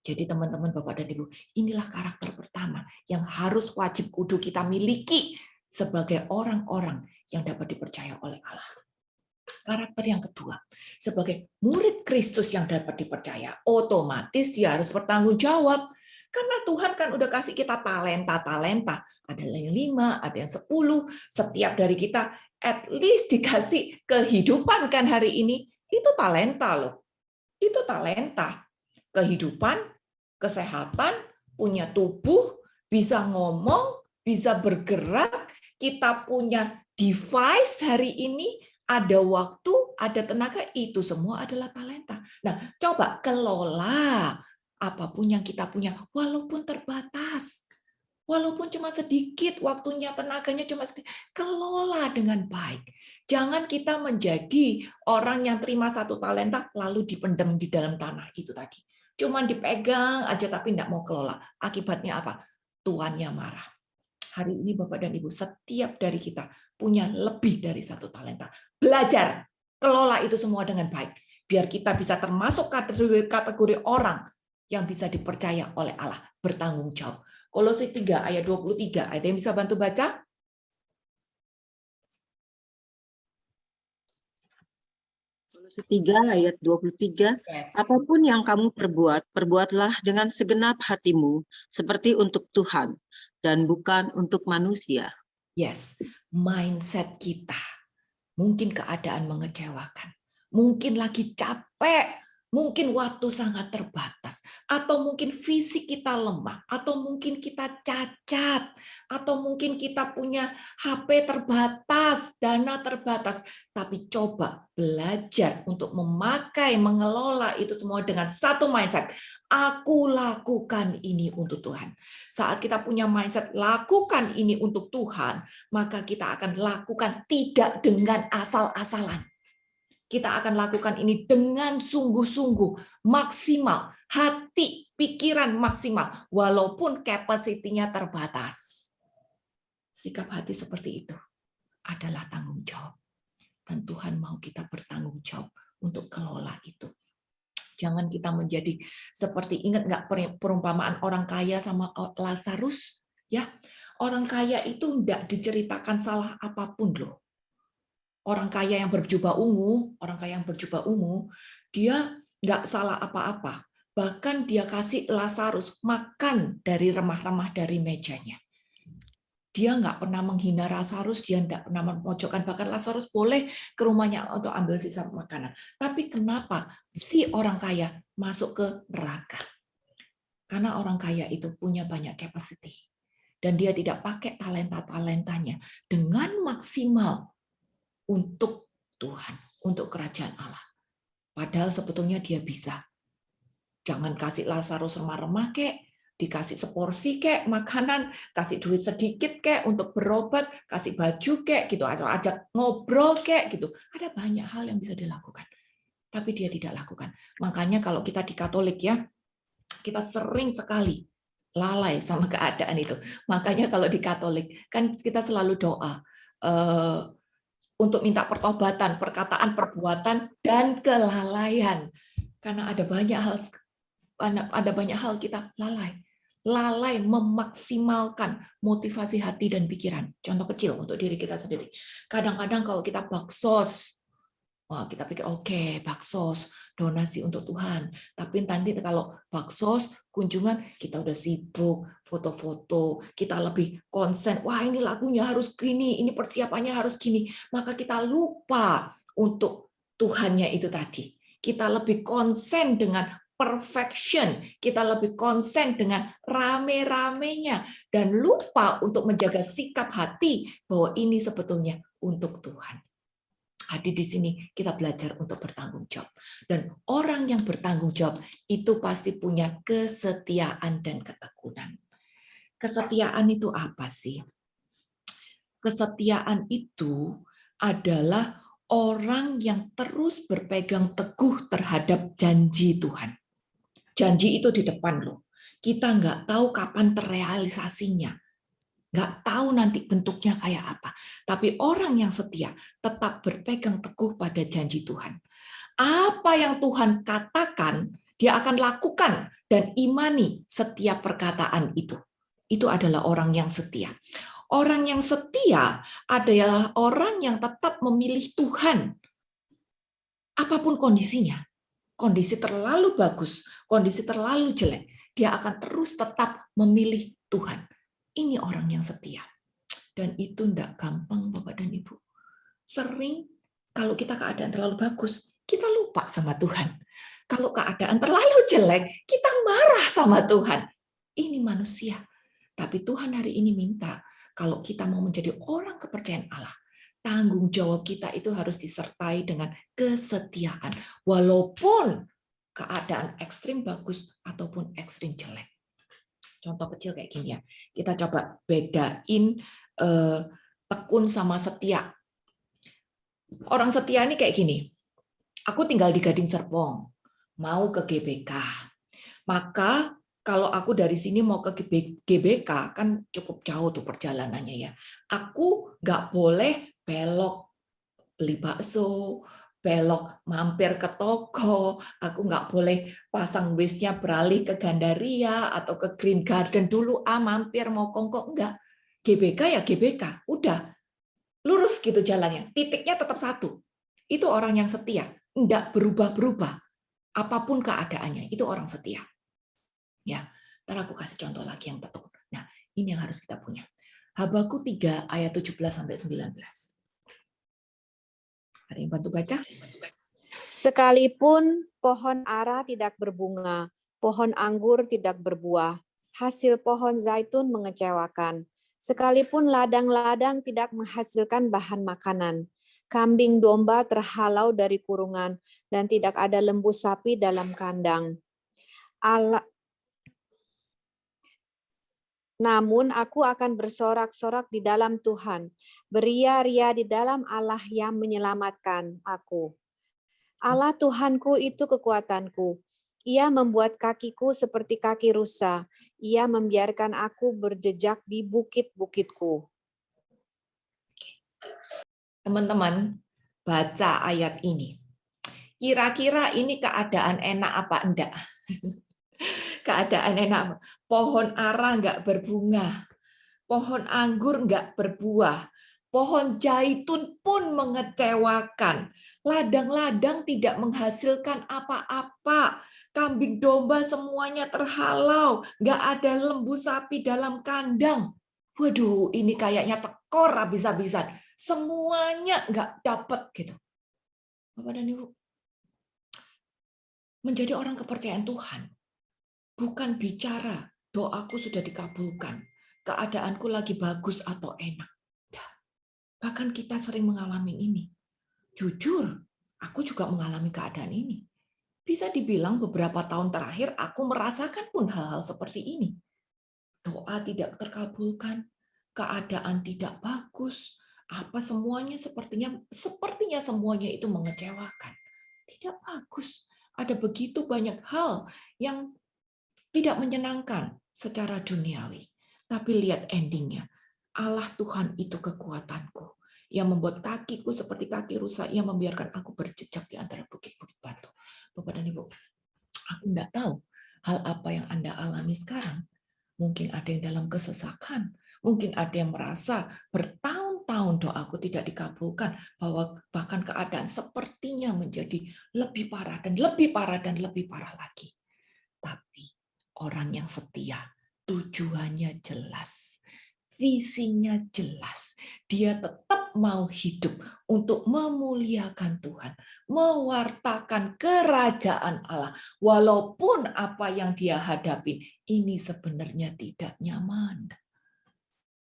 Jadi teman-teman, Bapak dan Ibu, inilah karakter pertama yang harus wajib kudu kita miliki sebagai orang-orang yang dapat dipercaya oleh Allah. Karakter yang kedua, sebagai murid Kristus yang dapat dipercaya, otomatis dia harus bertanggung jawab. Karena Tuhan kan udah kasih kita talenta-talenta. Ada yang 5, ada yang 10. Setiap dari kita at least dikasih kehidupan kan hari ini. Itu talenta loh. Itu talenta. Kehidupan, kesehatan, punya tubuh, bisa ngomong, bisa bergerak, kita punya device hari ini, ada waktu, ada tenaga, itu semua adalah talenta. Nah, coba kelola apapun yang kita punya, walaupun terbatas, walaupun cuma sedikit waktunya, tenaganya cuma sedikit, kelola dengan baik. Jangan kita menjadi orang yang terima satu talenta, lalu dipendam di dalam tanah itu tadi. Cuma dipegang aja, tapi tidak mau kelola. Akibatnya apa? Tuannya marah. Hari ini Bapak dan Ibu, setiap dari kita punya lebih dari satu talenta. Belajar, kelola itu semua dengan baik. Biar kita bisa termasuk kategori orang yang bisa dipercaya oleh Allah, bertanggung jawab. Kolose 3 ayat 23, ada yang bisa bantu baca? Kolose 3 ayat 23, Yes. apapun yang kamu perbuat, perbuatlah dengan segenap hatimu, seperti untuk Tuhan, dan bukan untuk manusia. Yes, mindset kita. Mungkin keadaan mengecewakan. Mungkin lagi capek. Mungkin waktu sangat terbatas. Atau mungkin fisik kita lemah. Atau mungkin kita cacat. Atau mungkin kita punya HP terbatas, dana terbatas. Tapi coba belajar untuk memakai, mengelola itu semua dengan satu mindset. Aku lakukan ini untuk Tuhan. Saat kita punya mindset lakukan ini untuk Tuhan, maka kita akan lakukan tidak dengan asal-asalan. Kita akan lakukan ini dengan sungguh-sungguh, maksimal, hati, pikiran maksimal, walaupun kapasitinya terbatas. Sikap hati seperti itu adalah tanggung jawab. Dan Tuhan mau kita bertanggung jawab untuk kelola itu. Jangan kita menjadi seperti, ingat nggak perumpamaan orang kaya sama Lazarus? Ya, orang kaya itu tidak diceritakan salah apapun loh. Orang kaya yang berjubah ungu, dia nggak salah apa-apa. Bahkan dia kasih Lazarus makan dari remah-remah dari mejanya. Dia nggak pernah menghina Lazarus, dia nggak pernah memojokkan, bahkan Lazarus boleh ke rumahnya untuk ambil sisa makanan. Tapi kenapa si orang kaya masuk ke neraka? Karena orang kaya itu punya banyak capacity. Dan dia tidak pakai talenta-talentanya dengan maksimal untuk Tuhan, untuk kerajaan Allah. Padahal sebetulnya dia bisa. Jangan kasih Lazarus remah-remah kek, dikasih seporsi kek makanan, kasih duit sedikit kek untuk berobat, kasih baju kek gitu, atau ajak ngobrol kek gitu. Ada banyak hal yang bisa dilakukan. tapi dia tidak lakukan. Makanya kalau kita di Katolik ya, kita sering sekali lalai sama keadaan itu. Makanya kalau di Katolik kan kita selalu doa untuk minta pertobatan, perkataan, perbuatan, dan kelalaian. Karena ada banyak hal kita lalai memaksimalkan motivasi hati dan pikiran. Contoh kecil untuk diri kita sendiri. Kadang-kadang kalau kita baksos, wah, kita pikir oke, baksos, donasi untuk Tuhan. Tapi nanti kalau baksos, kunjungan, kita udah sibuk, foto-foto, kita lebih konsen, wah ini lagunya harus gini, ini persiapannya harus gini. Maka kita lupa untuk Tuhannya itu tadi. Kita lebih konsen dengan perfection, kita lebih konsen dengan rame-ramenya, dan lupa untuk menjaga sikap hati bahwa ini sebetulnya untuk Tuhan. Hadir di sini kita belajar untuk bertanggung jawab. Dan orang yang bertanggung jawab itu pasti punya kesetiaan dan ketekunan. Kesetiaan itu apa sih? Kesetiaan itu adalah orang yang terus berpegang teguh terhadap janji Tuhan. Janji itu di depan loh. Kita nggak tahu kapan terrealisasinya. Nggak tahu nanti bentuknya kayak apa. Tapi orang yang setia tetap berpegang teguh pada janji Tuhan. Apa yang Tuhan katakan, dia akan lakukan dan imani setiap perkataan itu. Itu adalah orang yang setia. Orang yang setia adalah orang yang tetap memilih Tuhan. Apapun kondisinya. Kondisi terlalu bagus, kondisi terlalu jelek, dia akan terus tetap memilih Tuhan. Ini orang yang setia. Dan itu tidak gampang, Bapak dan Ibu. Sering kalau kita keadaan terlalu bagus, kita lupa sama Tuhan. Kalau keadaan terlalu jelek, kita marah sama Tuhan. Ini manusia. Tapi Tuhan hari ini minta, kalau kita mau menjadi orang kepercayaan Allah, tanggung jawab kita itu harus disertai dengan kesetiaan. Walaupun keadaan ekstrim bagus ataupun ekstrim jelek. Contoh kecil kayak gini ya. Kita coba bedain tekun sama setia. Orang setia ini kayak gini. Aku tinggal di Gading Serpong, mau ke GBK. Maka kalau aku dari sini mau ke GBK, kan cukup jauh tuh perjalanannya ya. Aku nggak boleh belok beli bakso, belok mampir ke toko, aku nggak boleh pasang Waze-nya beralih ke Gandaria atau ke Green Garden dulu, mampir mau kongko, enggak. GBK ya GBK, udah. Lurus gitu jalannya, titiknya tetap satu. Itu orang yang setia, enggak berubah-berubah. Apapun keadaannya, itu orang setia. Ya, ntar aku kasih contoh lagi yang betul. Nah, ini yang harus kita punya. Habakuk 3 ayat 17-19. Ada yang bantu baca? Sekalipun pohon ara tidak berbunga, pohon anggur tidak berbuah, hasil pohon zaitun mengecewakan. Sekalipun ladang-ladang tidak menghasilkan bahan makanan, kambing domba terhalau dari kurungan, dan tidak ada lembu sapi dalam kandang. Namun aku akan bersorak-sorak di dalam Tuhan, beria-ria di dalam Allah yang menyelamatkan aku. Allah Tuhanku itu kekuatanku. Ia membuat kakiku seperti kaki rusa. Ia membiarkan aku berjejak di bukit-bukitku. Teman-teman, baca ayat ini. Kira-kira ini keadaan enak apa enggak? Keadaan enak. Pohon ara nggak berbunga. Pohon anggur nggak berbuah. Pohon zaitun pun mengecewakan. Ladang-ladang tidak menghasilkan apa-apa. Kambing domba semuanya terhalau. Nggak ada lembu sapi dalam kandang. Waduh, ini kayaknya tekor habis-habisan. Semuanya nggak dapat gitu. Bapak dan Ibu, menjadi orang kepercayaan Tuhan bukan bicara doaku sudah dikabulkan, keadaanku lagi bagus atau enak. Bahkan kita sering mengalami ini. Jujur, aku juga mengalami keadaan ini. Bisa dibilang beberapa tahun terakhir aku merasakan pun hal-hal seperti ini. Doa tidak terkabulkan, keadaan tidak bagus, apa semuanya sepertinya semuanya itu mengecewakan. Tidak bagus. Ada begitu banyak hal yang tidak menyenangkan secara duniawi. Tapi lihat endingnya. Allah Tuhan itu kekuatanku. Yang membuat kakiku seperti kaki rusa, yang membiarkan aku berjejak di antara bukit-bukit batu. Bapak dan Ibu, aku tidak tahu hal apa yang Anda alami sekarang. Mungkin ada yang dalam kesesakan, mungkin ada yang merasa bertahun-tahun doaku tidak dikabulkan, bahwa bahkan keadaan sepertinya menjadi lebih parah dan lebih parah dan lebih parah lagi. Tapi orang yang setia, tujuannya jelas, visinya jelas. Dia tetap mau hidup untuk memuliakan Tuhan, mewartakan kerajaan Allah. Walaupun apa yang dia hadapi ini sebenarnya tidak nyaman.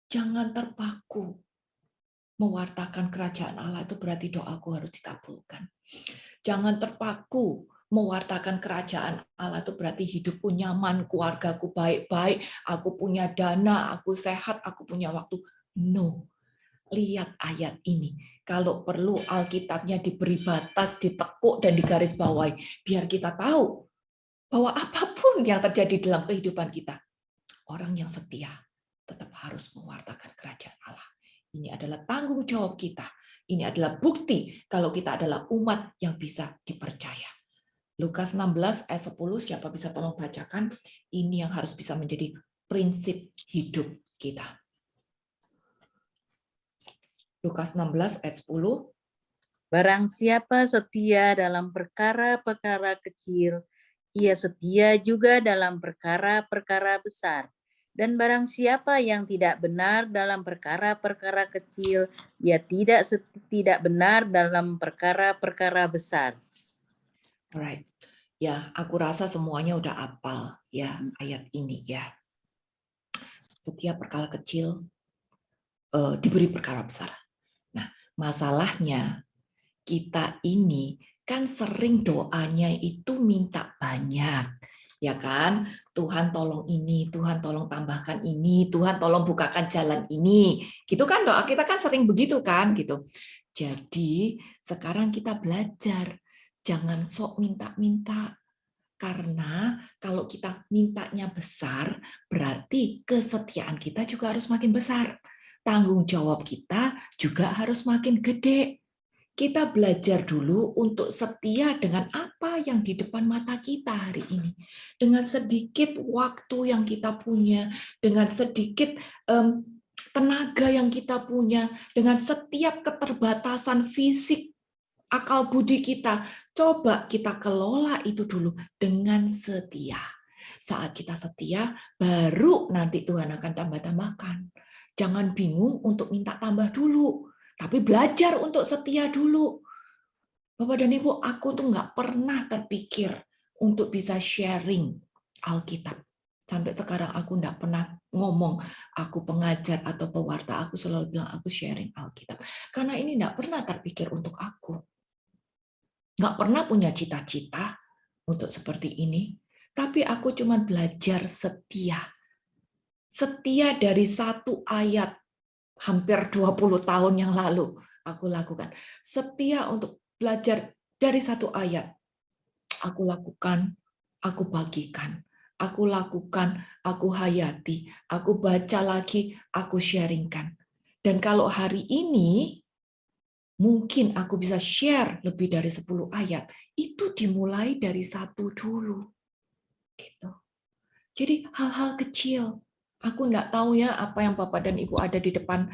Jangan terpaku. Mewartakan kerajaan Allah itu berarti doaku harus dikabulkan. Jangan terpaku. Mewartakan kerajaan Allah itu berarti hidupku nyaman, keluargaku baik-baik, aku punya dana, aku sehat, aku punya waktu. No. Lihat ayat ini. Kalau perlu Alkitabnya diberi batas, ditekuk, dan digarisbawahi. Biar kita tahu bahwa apapun yang terjadi dalam kehidupan kita, orang yang setia tetap harus mewartakan kerajaan Allah. Ini adalah tanggung jawab kita. Ini adalah bukti kalau kita adalah umat yang bisa dipercaya. Lukas 16 ayat 10, siapa bisa tolong bacakan? Ini yang harus bisa menjadi prinsip hidup kita. Lukas 16 ayat 10. Barang siapa setia dalam perkara-perkara kecil, ia setia juga dalam perkara-perkara besar. Dan barang siapa yang tidak benar dalam perkara-perkara kecil, ia tidak benar dalam perkara-perkara besar. Alright. Ya, aku rasa semuanya udah hafal ya ayat ini ya. Setiap perkara kecil diberi perkara besar. Nah, masalahnya kita ini kan sering doanya itu minta banyak. Ya kan? Tuhan tolong ini, Tuhan tolong tambahkan ini, Tuhan tolong bukakan jalan ini. Gitu kan doa kita kan sering begitu kan gitu. Jadi, sekarang kita belajar jangan sok minta-minta. Karena kalau kita mintanya besar, berarti kesetiaan kita juga harus makin besar. Tanggung jawab kita juga harus makin gede. Kita belajar dulu untuk setia dengan apa yang di depan mata kita hari ini. Dengan sedikit waktu yang kita punya, dengan sedikit tenaga yang kita punya, dengan setiap keterbatasan fisik, akal budi kita, coba kita kelola itu dulu dengan setia. Saat kita setia, baru nanti Tuhan akan tambah-tambahkan. Jangan bingung untuk minta tambah dulu. Tapi belajar untuk setia dulu. Bapak dan Ibu, aku tuh nggak pernah terpikir untuk bisa sharing Alkitab. Sampai sekarang aku nggak pernah ngomong aku pengajar atau pewarta. Aku selalu bilang aku sharing Alkitab. Karena ini nggak pernah terpikir untuk aku. Nggak pernah punya cita-cita untuk seperti ini. Tapi aku cuma belajar setia. Setia dari satu ayat. Hampir 20 tahun yang lalu aku lakukan. Setia untuk belajar dari satu ayat. Aku lakukan, aku bagikan. Aku lakukan, aku hayati. Aku baca lagi, aku sharingkan. Dan kalau hari ini, mungkin aku bisa share lebih dari 10 ayat. Itu dimulai dari satu dulu. Gitu. Jadi hal-hal kecil. Aku enggak tahu ya apa yang Bapak dan Ibu ada di depan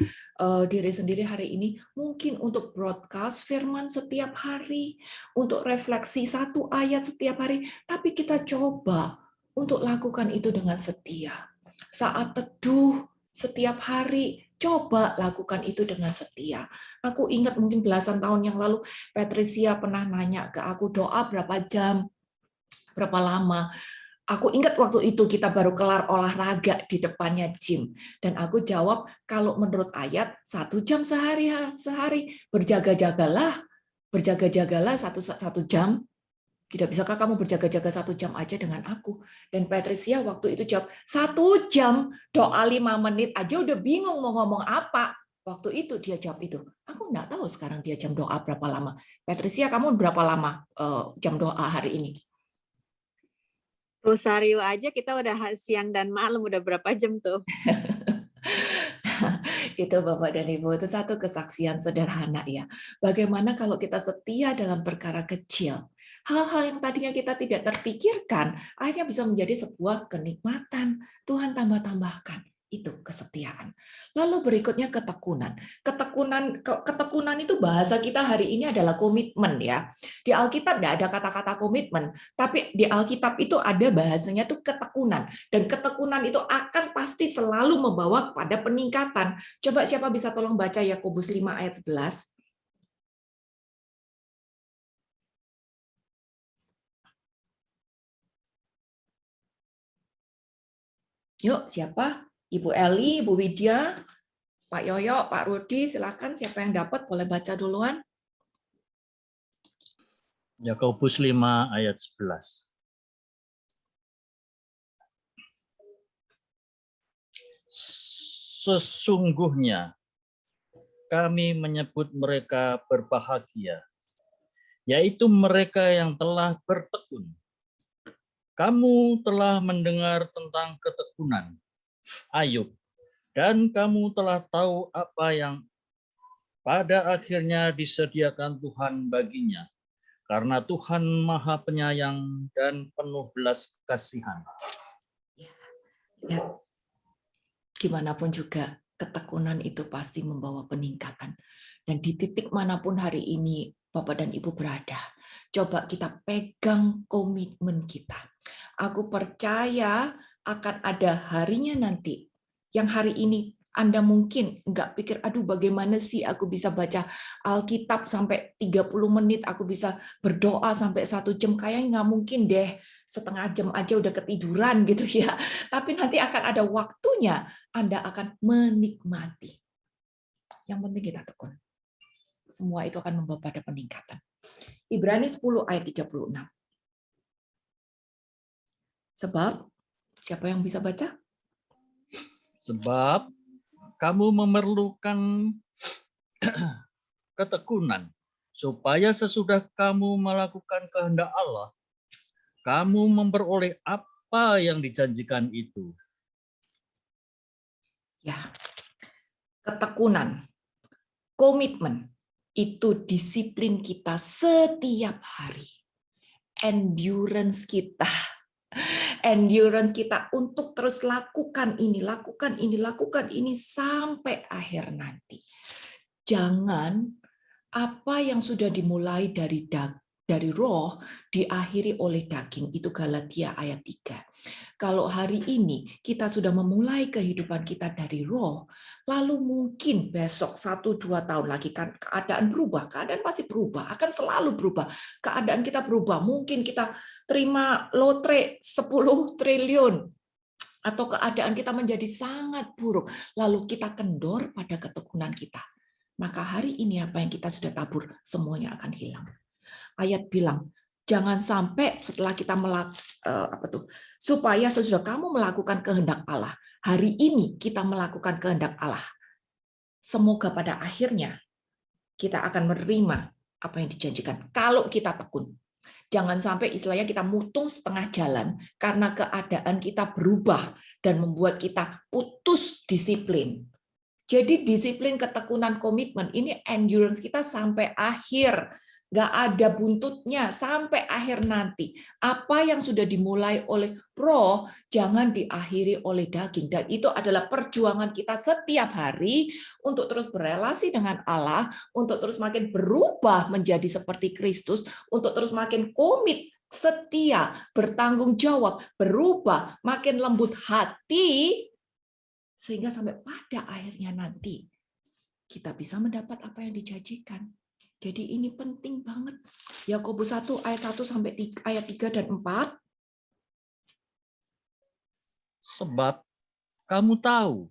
diri sendiri hari ini. Mungkin untuk broadcast firman setiap hari, untuk refleksi satu ayat setiap hari. Tapi kita coba untuk lakukan itu dengan setia. Saat teduh setiap hari, coba lakukan itu dengan setia. Aku ingat mungkin belasan tahun yang lalu, Patricia pernah nanya ke aku, doa berapa jam, berapa lama. Aku ingat waktu itu kita baru kelar olahraga di depannya gym. Dan aku jawab, kalau menurut ayat, 1 jam sehari. Berjaga-jagalah satu jam. Tidak bisakah kamu berjaga-jaga 1 jam aja dengan aku? Dan Patricia waktu itu jawab, 1 jam, doa 5 menit aja udah bingung mau ngomong apa. Waktu itu dia jawab itu. Aku nggak tahu sekarang dia jam doa berapa lama. Patricia, kamu berapa lama jam doa hari ini? Rosario aja kita udah siang dan malam, udah berapa jam tuh? Itu Bapak dan Ibu, itu satu kesaksian sederhana ya. Bagaimana kalau kita setia dalam perkara kecil, hal-hal yang tadinya kita tidak terpikirkan, akhirnya bisa menjadi sebuah kenikmatan. Tuhan tambah-tambahkan. Itu kesetiaan. Lalu berikutnya ketekunan. Ketekunan itu bahasa kita hari ini adalah komitmen ya. Di Alkitab tidak ada kata-kata komitmen, tapi di Alkitab itu ada bahasanya tuh ketekunan. Dan ketekunan itu akan pasti selalu membawa kepada peningkatan. Coba siapa bisa tolong baca Yakobus 5 ayat 11? Yuk, siapa? Ibu Eli, Ibu Widya, Pak Yoyo, Pak Rudi, silakan siapa yang dapat boleh baca duluan. Yakobus 5 ayat 11. Sesungguhnya kami menyebut mereka berbahagia, yaitu mereka yang telah bertekun. Kamu telah mendengar tentang ketekunan Ayub, dan kamu telah tahu apa yang pada akhirnya disediakan Tuhan baginya, karena Tuhan Maha Penyayang dan penuh belas kasihan. Ya, gimana pun juga ketekunan itu pasti membawa peningkatan. Dan di titik manapun hari ini Bapak dan Ibu berada, coba kita pegang komitmen kita. Aku percaya akan ada harinya nanti, yang hari ini Anda mungkin nggak pikir, aduh bagaimana sih aku bisa baca Alkitab sampai 30 menit, aku bisa berdoa sampai 1 jam, kayaknya nggak mungkin deh, setengah jam aja udah ketiduran gitu ya. Tapi nanti akan ada waktunya Anda akan menikmati. Yang penting kita tekun. Semua itu akan membawa pada peningkatan. Ibrani 10 ayat 36. Sebab, siapa yang bisa baca? Sebab kamu memerlukan ketekunan, supaya sesudah kamu melakukan kehendak Allah, kamu memperoleh apa yang dijanjikan itu. Ya, ketekunan, komitmen, itu disiplin kita setiap hari. Endurance kita. Endurance kita untuk terus lakukan ini sampai akhir nanti. Jangan apa yang sudah dimulai dari roh diakhiri oleh daging. Itu Galatia ayat 3. Kalau hari ini kita sudah memulai kehidupan kita dari roh, lalu mungkin besok 1-2 tahun lagi kan keadaan berubah, keadaan pasti berubah, akan selalu berubah. Keadaan kita berubah, mungkin kita terima lotre 10 triliun, atau keadaan kita menjadi sangat buruk, lalu kita kendor pada ketekunan kita. Maka hari ini apa yang kita sudah tabur, semuanya akan hilang. Ayat bilang, jangan sampai setelah kita supaya sesudah kamu melakukan kehendak Allah, hari ini kita melakukan kehendak Allah. Semoga pada akhirnya kita akan menerima apa yang dijanjikan. Kalau kita tekun. Jangan sampai istilahnya kita mutung setengah jalan karena keadaan kita berubah dan membuat kita putus disiplin. Jadi disiplin, ketekunan, komitmen, ini endurance kita sampai akhir. Nggak ada buntutnya sampai akhir nanti. Apa yang sudah dimulai oleh roh, jangan diakhiri oleh daging. Dan itu adalah perjuangan kita setiap hari untuk terus berelasi dengan Allah, untuk terus makin berubah menjadi seperti Kristus, untuk terus makin komit, setia, bertanggung jawab, berubah, makin lembut hati, sehingga sampai pada akhirnya nanti kita bisa mendapat apa yang dijanjikan. Jadi ini penting banget. Yakobus 1 ayat 1 sampai ayat 3 dan 4. Sebab kamu tahu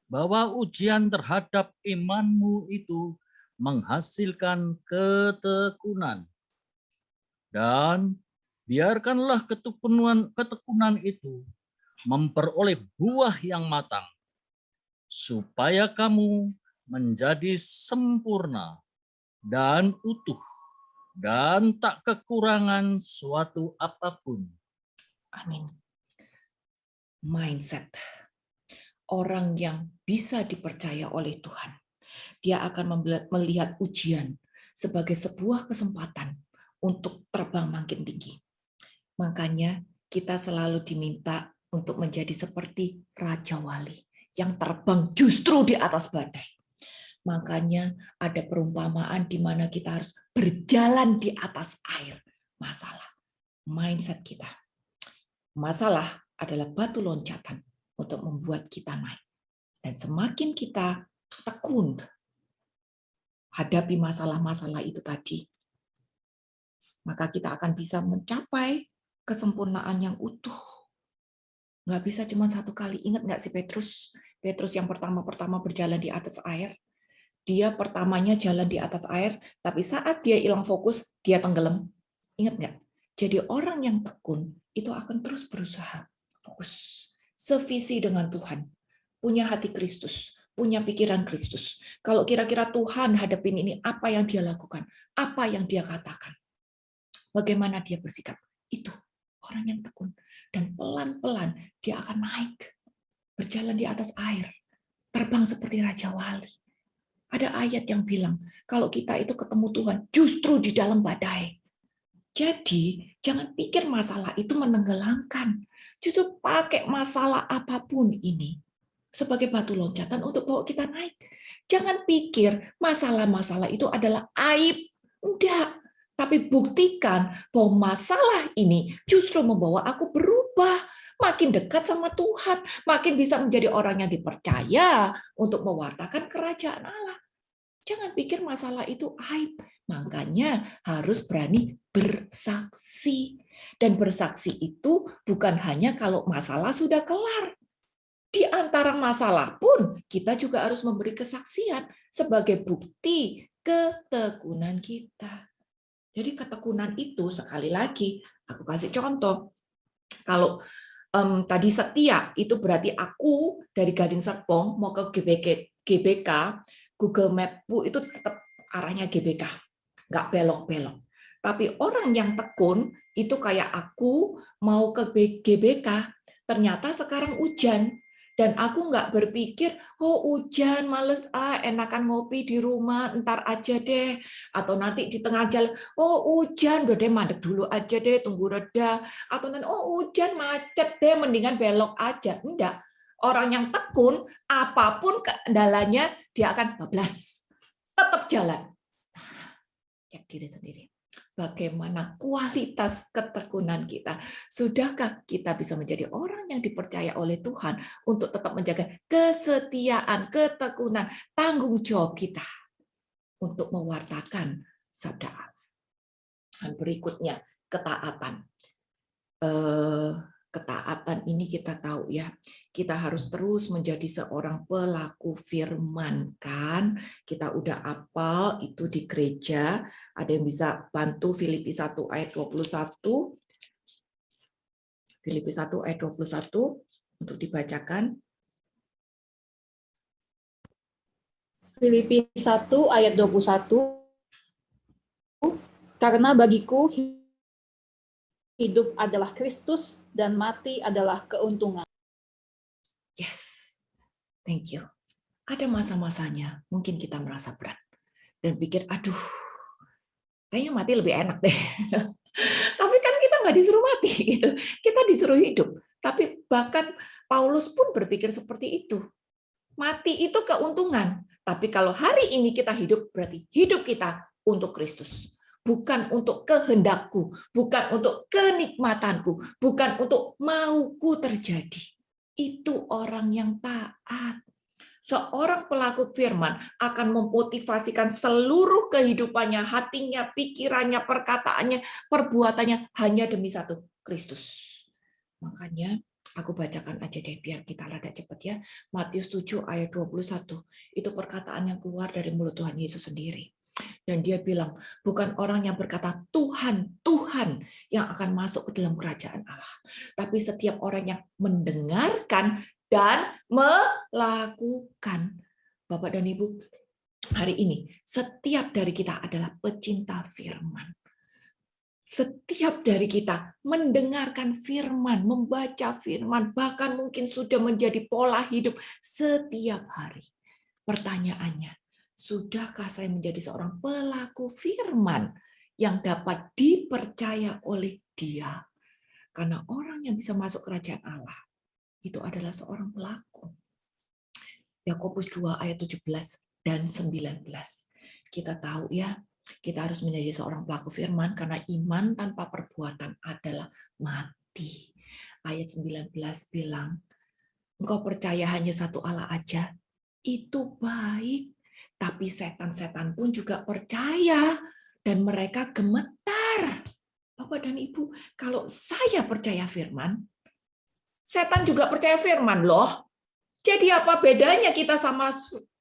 bahwa ujian terhadap imanmu itu menghasilkan ketekunan. Dan biarkanlah ketekunan itu memperoleh buah yang matang, supaya kamu menjadi sempurna dan utuh dan tak kekurangan suatu apapun. Amin. Mindset. Orang yang bisa dipercaya oleh Tuhan. Dia akan melihat ujian sebagai sebuah kesempatan untuk terbang makin tinggi. Makanya kita selalu diminta untuk menjadi seperti Raja Wali yang terbang justru di atas badai. Makanya ada perumpamaan di mana kita harus berjalan di atas air. Masalah, mindset kita. Masalah adalah batu loncatan untuk membuat kita naik. Dan semakin kita tekun hadapi masalah-masalah itu tadi, maka kita akan bisa mencapai kesempurnaan yang utuh. Nggak bisa cuma satu kali. Ingat nggak si Petrus? Petrus yang pertama-pertama berjalan di atas air. Dia pertamanya jalan di atas air, tapi saat dia hilang fokus, dia tenggelam. Ingat nggak? Jadi orang yang tekun itu akan terus berusaha fokus. Sevisi dengan Tuhan. Punya hati Kristus. Punya pikiran Kristus. Kalau kira-kira Tuhan hadapin ini, apa yang dia lakukan? Apa yang dia katakan? Bagaimana dia bersikap? Itu orang yang tekun. Dan pelan-pelan dia akan naik. Berjalan di atas air. Terbang seperti Raja Wali. Ada ayat yang bilang, kalau kita itu ketemu Tuhan, justru di dalam badai. Jadi, jangan pikir masalah itu menenggelamkan. Justru pakai masalah apapun ini sebagai batu loncatan untuk bawa kita naik. Jangan pikir masalah-masalah itu adalah aib. Enggak. Tapi buktikan bahwa masalah ini justru membawa aku berubah. Makin dekat sama Tuhan. Makin bisa menjadi orang yang dipercaya untuk mewartakan kerajaan Allah. Jangan pikir masalah itu aib. Makanya harus berani bersaksi. Dan bersaksi itu bukan hanya kalau masalah sudah kelar. Di antara masalah pun kita juga harus memberi kesaksian sebagai bukti ketekunan kita. Jadi ketekunan itu sekali lagi, aku kasih contoh. Kalau tadi setia, itu berarti aku dari Gading Serpong mau ke GBK, Google Map-ku itu tetap arahnya GBK. Nggak belok-belok. Tapi orang yang tekun itu kayak aku mau ke GBK, ternyata sekarang hujan. Dan aku nggak berpikir, oh hujan, males, enakan ngopi di rumah, ntar aja deh. Atau nanti di tengah jalan, oh hujan, udah deh mandek dulu aja deh, tunggu reda. Atau nanti, oh hujan, macet deh, mendingan belok aja. Enggak. Orang yang tekun, apapun kendalanya, dia akan bablas. Tetap jalan. Cek diri sendiri. Bagaimana kualitas ketekunan kita? Sudahkah kita bisa menjadi orang yang dipercaya oleh Tuhan untuk tetap menjaga kesetiaan, ketekunan, tanggung jawab kita untuk mewartakan sabda Allah? Dan berikutnya, ketaatan. Ketaatan ini kita tahu ya, kita harus terus menjadi seorang pelaku firman, kan? Kita udah hafal itu di gereja. Ada yang bisa bantu Filipi 1 ayat 21. Filipi 1 ayat 21 untuk dibacakan. Filipi 1 ayat 21. Karena bagiku hidup adalah Kristus dan mati adalah keuntungan. Yes, thank you. Ada masa-masanya mungkin kita merasa berat dan pikir, aduh, kayaknya mati lebih enak deh. Tapi kan kita nggak disuruh mati, gitu. Kita disuruh hidup. Tapi bahkan Paulus pun berpikir seperti itu. Mati itu keuntungan. Tapi kalau hari ini kita hidup, berarti hidup kita untuk Kristus. Bukan untuk kehendakku, bukan untuk kenikmatanku, bukan untuk mauku terjadi. Itu orang yang taat. Seorang pelaku firman akan memotivasikan seluruh kehidupannya, hatinya, pikirannya, perkataannya, perbuatannya hanya demi satu, Kristus. Makanya aku bacakan aja deh biar kita rada cepat ya. Matius 7 ayat 21. Itu perkataan yang keluar dari mulut Tuhan Yesus sendiri. Dan dia bilang, bukan orang yang berkata Tuhan, Tuhan yang akan masuk ke dalam kerajaan Allah. Tapi setiap orang yang mendengarkan dan melakukan. Bapak dan Ibu, hari ini setiap dari kita adalah pecinta firman. Setiap dari kita mendengarkan firman, membaca firman, bahkan mungkin sudah menjadi pola hidup setiap hari. Pertanyaannya, sudahkah saya menjadi seorang pelaku firman yang dapat dipercaya oleh Dia? Karena orang yang bisa masuk kerajaan Allah itu adalah seorang pelaku. Yakobus 2 ayat 17 dan 19. Kita tahu ya, kita harus menjadi seorang pelaku firman karena iman tanpa perbuatan adalah mati. Ayat 19 bilang, engkau percaya hanya satu Allah aja, itu baik. Tapi setan-setan pun juga percaya dan mereka gemetar. Bapak dan Ibu, kalau saya percaya firman, setan juga percaya firman loh. Jadi apa bedanya kita sama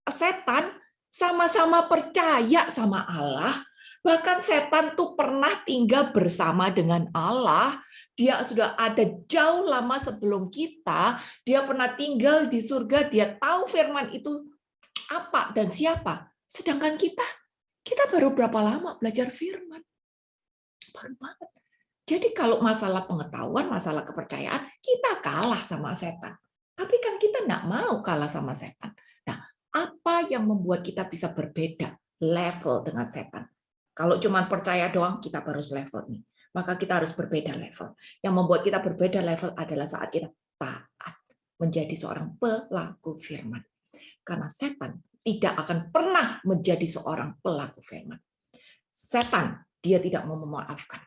setan? Sama-sama percaya sama Allah. Bahkan setan tuh pernah tinggal bersama dengan Allah. Dia sudah ada jauh lama sebelum kita. Dia pernah tinggal di surga. Dia tahu firman itu apa dan siapa. Sedangkan kita baru berapa lama belajar firman? Baru banget. Jadi kalau masalah pengetahuan, masalah kepercayaan, kita kalah sama setan. Tapi kan kita nggak mau kalah sama setan. Nah, apa yang membuat kita bisa berbeda level dengan setan? Kalau cuma percaya doang, kita baru level ini. Maka kita harus berbeda level. Yang membuat kita berbeda level adalah saat kita taat menjadi seorang pelaku firman. Karena setan tidak akan pernah menjadi seorang pelaku firman. Setan, dia tidak mau memaafkan.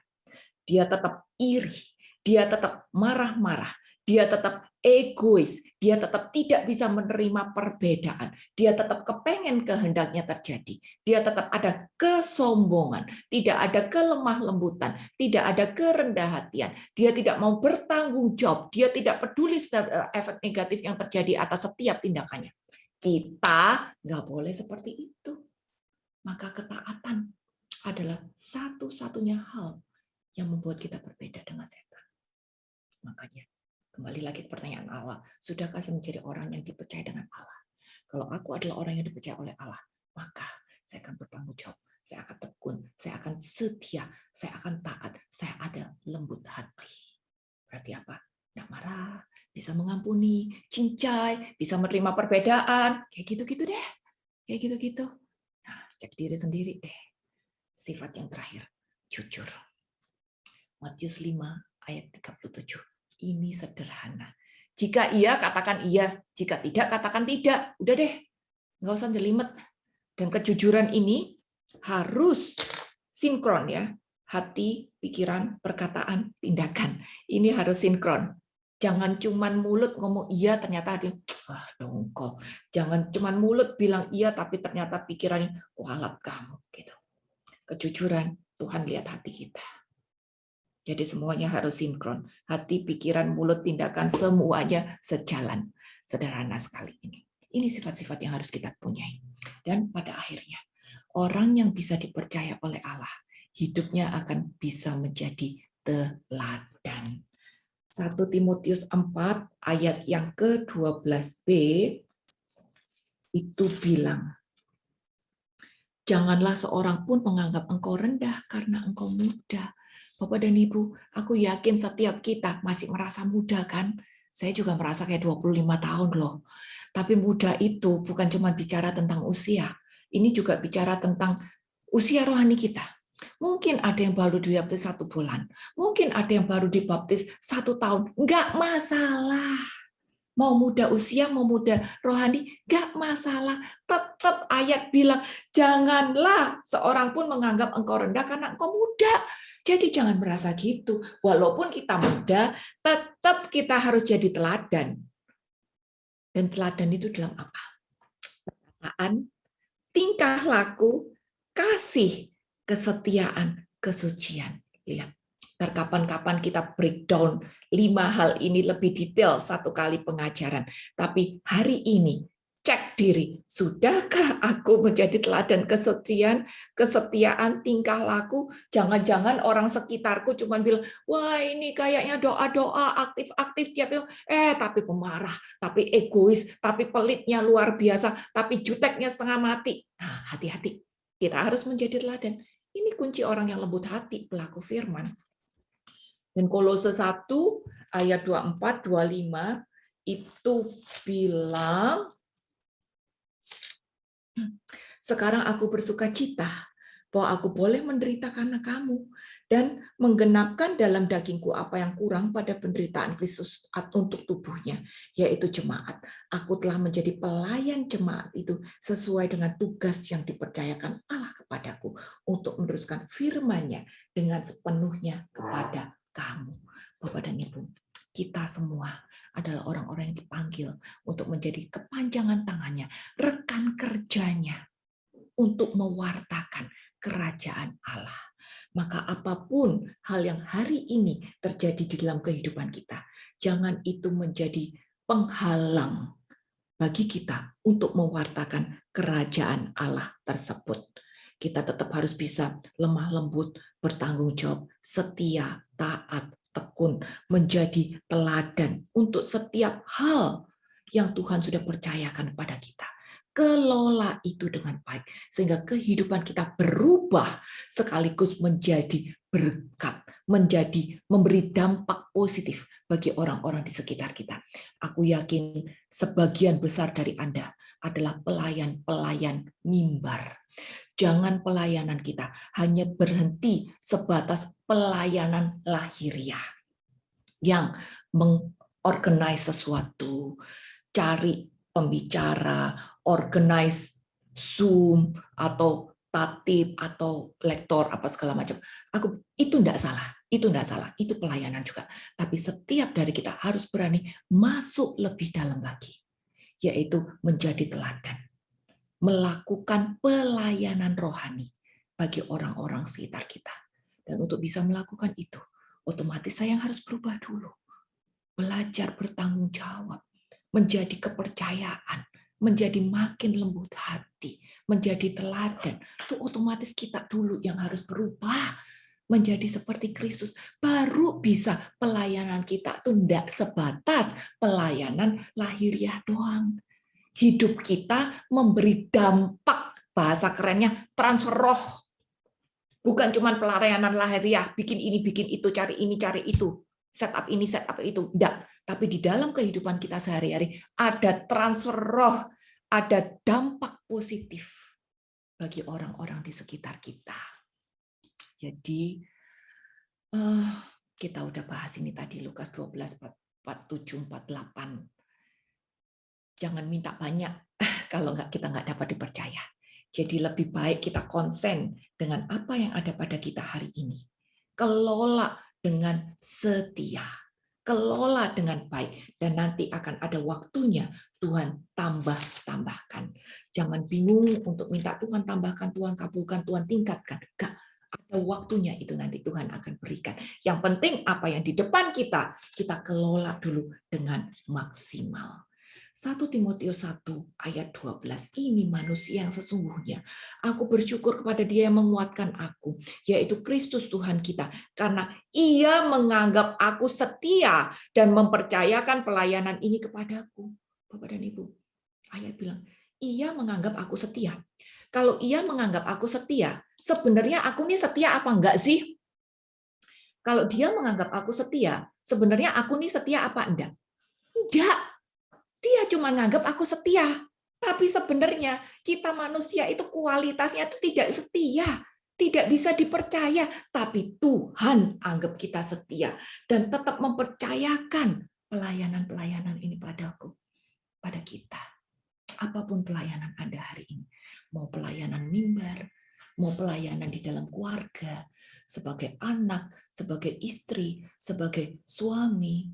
Dia tetap iri. Dia tetap marah-marah. Dia tetap egois, dia tetap tidak bisa menerima perbedaan, dia tetap kepengen kehendaknya terjadi, dia tetap ada kesombongan, tidak ada kelemah lembutan, tidak ada kerendah hatian, dia tidak mau bertanggung jawab, dia tidak peduli efek negatif yang terjadi atas setiap tindakannya. Kita nggak boleh seperti itu. Maka ketaatan adalah satu-satunya hal yang membuat kita berbeda dengan setan. Makanya kembali lagi ke pertanyaan awal, sudahkah saya menjadi orang yang dipercaya dengan Allah? Kalau aku adalah orang yang dipercaya oleh Allah, maka saya akan bertanggung jawab, saya akan tekun, saya akan setia, saya akan taat, saya ada lembut hati. Berarti apa? Nggak marah, bisa mengampuni, cincai, bisa menerima perbedaan, kayak gitu-gitu deh. Kayak gitu-gitu. Nah, cek diri sendiri deh. Sifat yang terakhir, jujur. Matius 5 ayat 37. Ini sederhana. Jika iya, katakan iya. Jika tidak, katakan tidak. Udah deh, nggak usah jelimet. Dan kejujuran ini harus sinkron ya. Hati, pikiran, perkataan, tindakan. Ini harus sinkron. Jangan cuman mulut ngomong iya, ternyata hati, dongkol. Jangan cuman mulut bilang iya, tapi ternyata pikirannya, kualat kamu. Gitu. Kejujuran, Tuhan lihat hati kita. Jadi semuanya harus sinkron. Hati, pikiran, mulut, tindakan, semuanya sejalan. Sederhana sekali ini. Ini sifat-sifat yang harus kita punyai. Dan pada akhirnya, orang yang bisa dipercaya oleh Allah, hidupnya akan bisa menjadi teladan. 1 Timotius 4 ayat yang ke-12b itu bilang, janganlah seorang pun menganggap engkau rendah karena engkau muda. Bapak dan Ibu, aku yakin setiap kita masih merasa muda kan? Saya juga merasa kayak 25 tahun loh. Tapi muda itu bukan cuma bicara tentang usia. Ini juga bicara tentang usia rohani kita. Mungkin ada yang baru dibaptis 1 bulan. Mungkin ada yang baru dibaptis 1 tahun. Enggak masalah. Mau muda usia, mau muda rohani, enggak masalah. Tetap ayat bilang, janganlah seorang pun menganggap engkau rendah karena engkau muda. Jadi jangan merasa gitu. Walaupun kita muda, tetap kita harus jadi teladan. Dan teladan itu dalam apa? Perkataan, tingkah laku, kasih, kesetiaan, kesucian. Lihat, kapan-kapan kita breakdown 5 hal ini lebih detail 1 kali pengajaran. Tapi hari ini, cek diri, sudahkah aku menjadi teladan kesetiaan, tingkah laku? Jangan-jangan orang sekitarku cuma bilang, wah ini kayaknya doa-doa, aktif-aktif tiap itu, tapi pemarah, tapi egois, tapi pelitnya luar biasa, tapi juteknya setengah mati. Nah, hati-hati, kita harus menjadi teladan. Ini kunci orang yang lembut hati, pelaku firman. Dan Kolose 1 ayat 24-25 itu bilang, sekarang aku bersukacita bahwa aku boleh menderita karena kamu dan menggenapkan dalam dagingku apa yang kurang pada penderitaan Kristus untuk tubuhnya, yaitu jemaat. Aku telah menjadi pelayan jemaat itu sesuai dengan tugas yang dipercayakan Allah kepadaku untuk meneruskan firman-Nya dengan sepenuhnya kepada kamu. Bapak dan Ibu, kita semua adalah orang-orang yang dipanggil untuk menjadi kepanjangan tangannya, rekan kerjanya, untuk mewartakan kerajaan Allah. Maka apapun hal yang hari ini terjadi di dalam kehidupan kita, jangan itu menjadi penghalang bagi kita untuk mewartakan kerajaan Allah tersebut. Kita tetap harus bisa lemah lembut, bertanggung jawab, setia, taat, tekun, menjadi teladan untuk setiap hal yang Tuhan sudah percayakan pada kita. Kelola itu dengan baik, sehingga kehidupan kita berubah sekaligus menjadi berkat, menjadi memberi dampak positif bagi orang-orang di sekitar kita. Aku yakin sebagian besar dari Anda adalah pelayan-pelayan mimbar. Jangan pelayanan kita hanya berhenti sebatas pelayanan lahiriah yang mengorganize sesuatu, cari pembicara, organize Zoom atau tatib atau lektor apa segala macam. Itu enggak salah, itu pelayanan juga. Tapi setiap dari kita harus berani masuk lebih dalam lagi, yaitu menjadi teladan, melakukan pelayanan rohani bagi orang-orang sekitar kita. Dan untuk bisa melakukan itu, otomatis saya harus berubah dulu. Belajar bertanggung jawab, menjadi kepercayaan, menjadi makin lembut hati, menjadi teladan. Itu otomatis kita dulu yang harus berubah menjadi seperti Kristus. Baru bisa pelayanan kita itu tidak sebatas pelayanan lahiriah doang. Hidup kita memberi dampak, bahasa kerennya transfer roh. Bukan cuma pelayanan lahiriah, bikin ini, bikin itu, cari ini, cari itu, setup ini, setup itu. Enggak. Tapi di dalam kehidupan kita sehari-hari ada transfer roh, ada dampak positif bagi orang-orang di sekitar kita. Jadi kita udah bahas ini tadi Lukas 12, 47, 48. Jangan minta banyak kalau kita nggak dapat dipercaya. Jadi lebih baik kita konsen dengan apa yang ada pada kita hari ini. Kelola dengan setia. Kelola dengan baik, dan nanti akan ada waktunya Tuhan tambahkan. Jangan bingung untuk minta Tuhan tambahkan, Tuhan kabulkan, Tuhan tingkatkan. Enggak, ada waktunya itu nanti Tuhan akan berikan. Yang penting apa yang di depan kita kelola dulu dengan maksimal. 1 Timotius 1 ayat 12, ini manusia yang sesungguhnya. Aku bersyukur kepada Dia yang menguatkan aku, yaitu Kristus Tuhan kita, karena Ia menganggap aku setia dan mempercayakan pelayanan ini kepadaku. Bapak dan Ibu, ayat bilang, Ia menganggap aku setia. Kalau Ia menganggap aku setia, sebenarnya aku ini setia apa enggak sih? Kalau Dia menganggap aku setia, sebenarnya aku ini setia apa enggak? Enggak. Dia cuma nganggap aku setia. Tapi sebenarnya kita manusia itu kualitasnya itu tidak setia. Tidak bisa dipercaya. Tapi Tuhan anggap kita setia. Dan tetap mempercayakan pelayanan-pelayanan ini padaku. Pada kita. Apapun pelayanan Anda hari ini. Mau pelayanan mimbar. Mau pelayanan di dalam keluarga. Sebagai anak. Sebagai istri. Sebagai suami.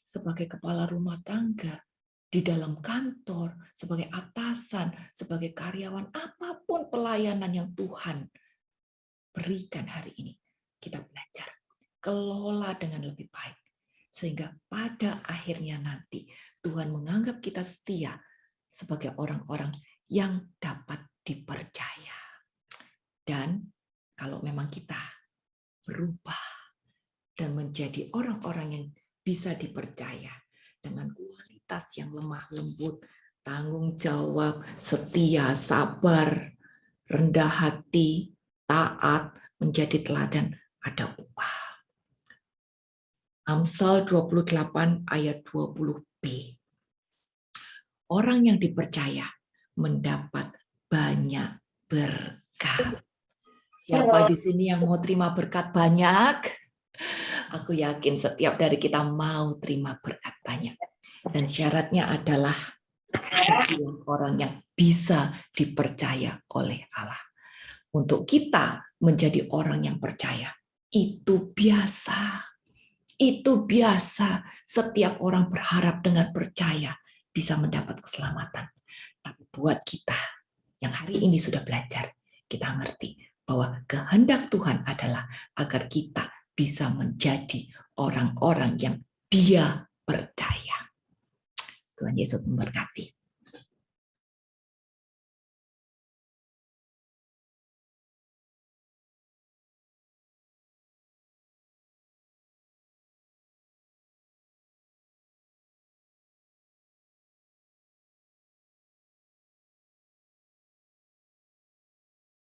Sebagai kepala rumah tangga. Di dalam kantor, sebagai atasan, sebagai karyawan, apapun pelayanan yang Tuhan berikan hari ini, kita belajar kelola dengan lebih baik. Sehingga pada akhirnya nanti Tuhan menganggap kita setia sebagai orang-orang yang dapat dipercaya. Dan kalau memang kita berubah dan menjadi orang-orang yang bisa dipercaya dengan kualitas yang lemah lembut, tanggung jawab, setia, sabar, rendah hati, taat, menjadi teladan, ada upah. Amsal 28 ayat 20b. Orang yang dipercaya mendapat banyak berkat. Siapa di sini yang mau terima berkat banyak? Aku yakin setiap dari kita mau terima berkat banyak. Dan syaratnya adalah orang yang bisa dipercaya oleh Allah. Untuk kita menjadi orang yang percaya, itu biasa. Itu biasa. Setiap orang berharap dengan percaya bisa mendapat keselamatan. Tapi buat kita yang hari ini sudah belajar, kita ngerti bahwa kehendak Tuhan adalah agar kita bisa menjadi orang-orang yang Dia percaya. Tuhan Yesus memberkati.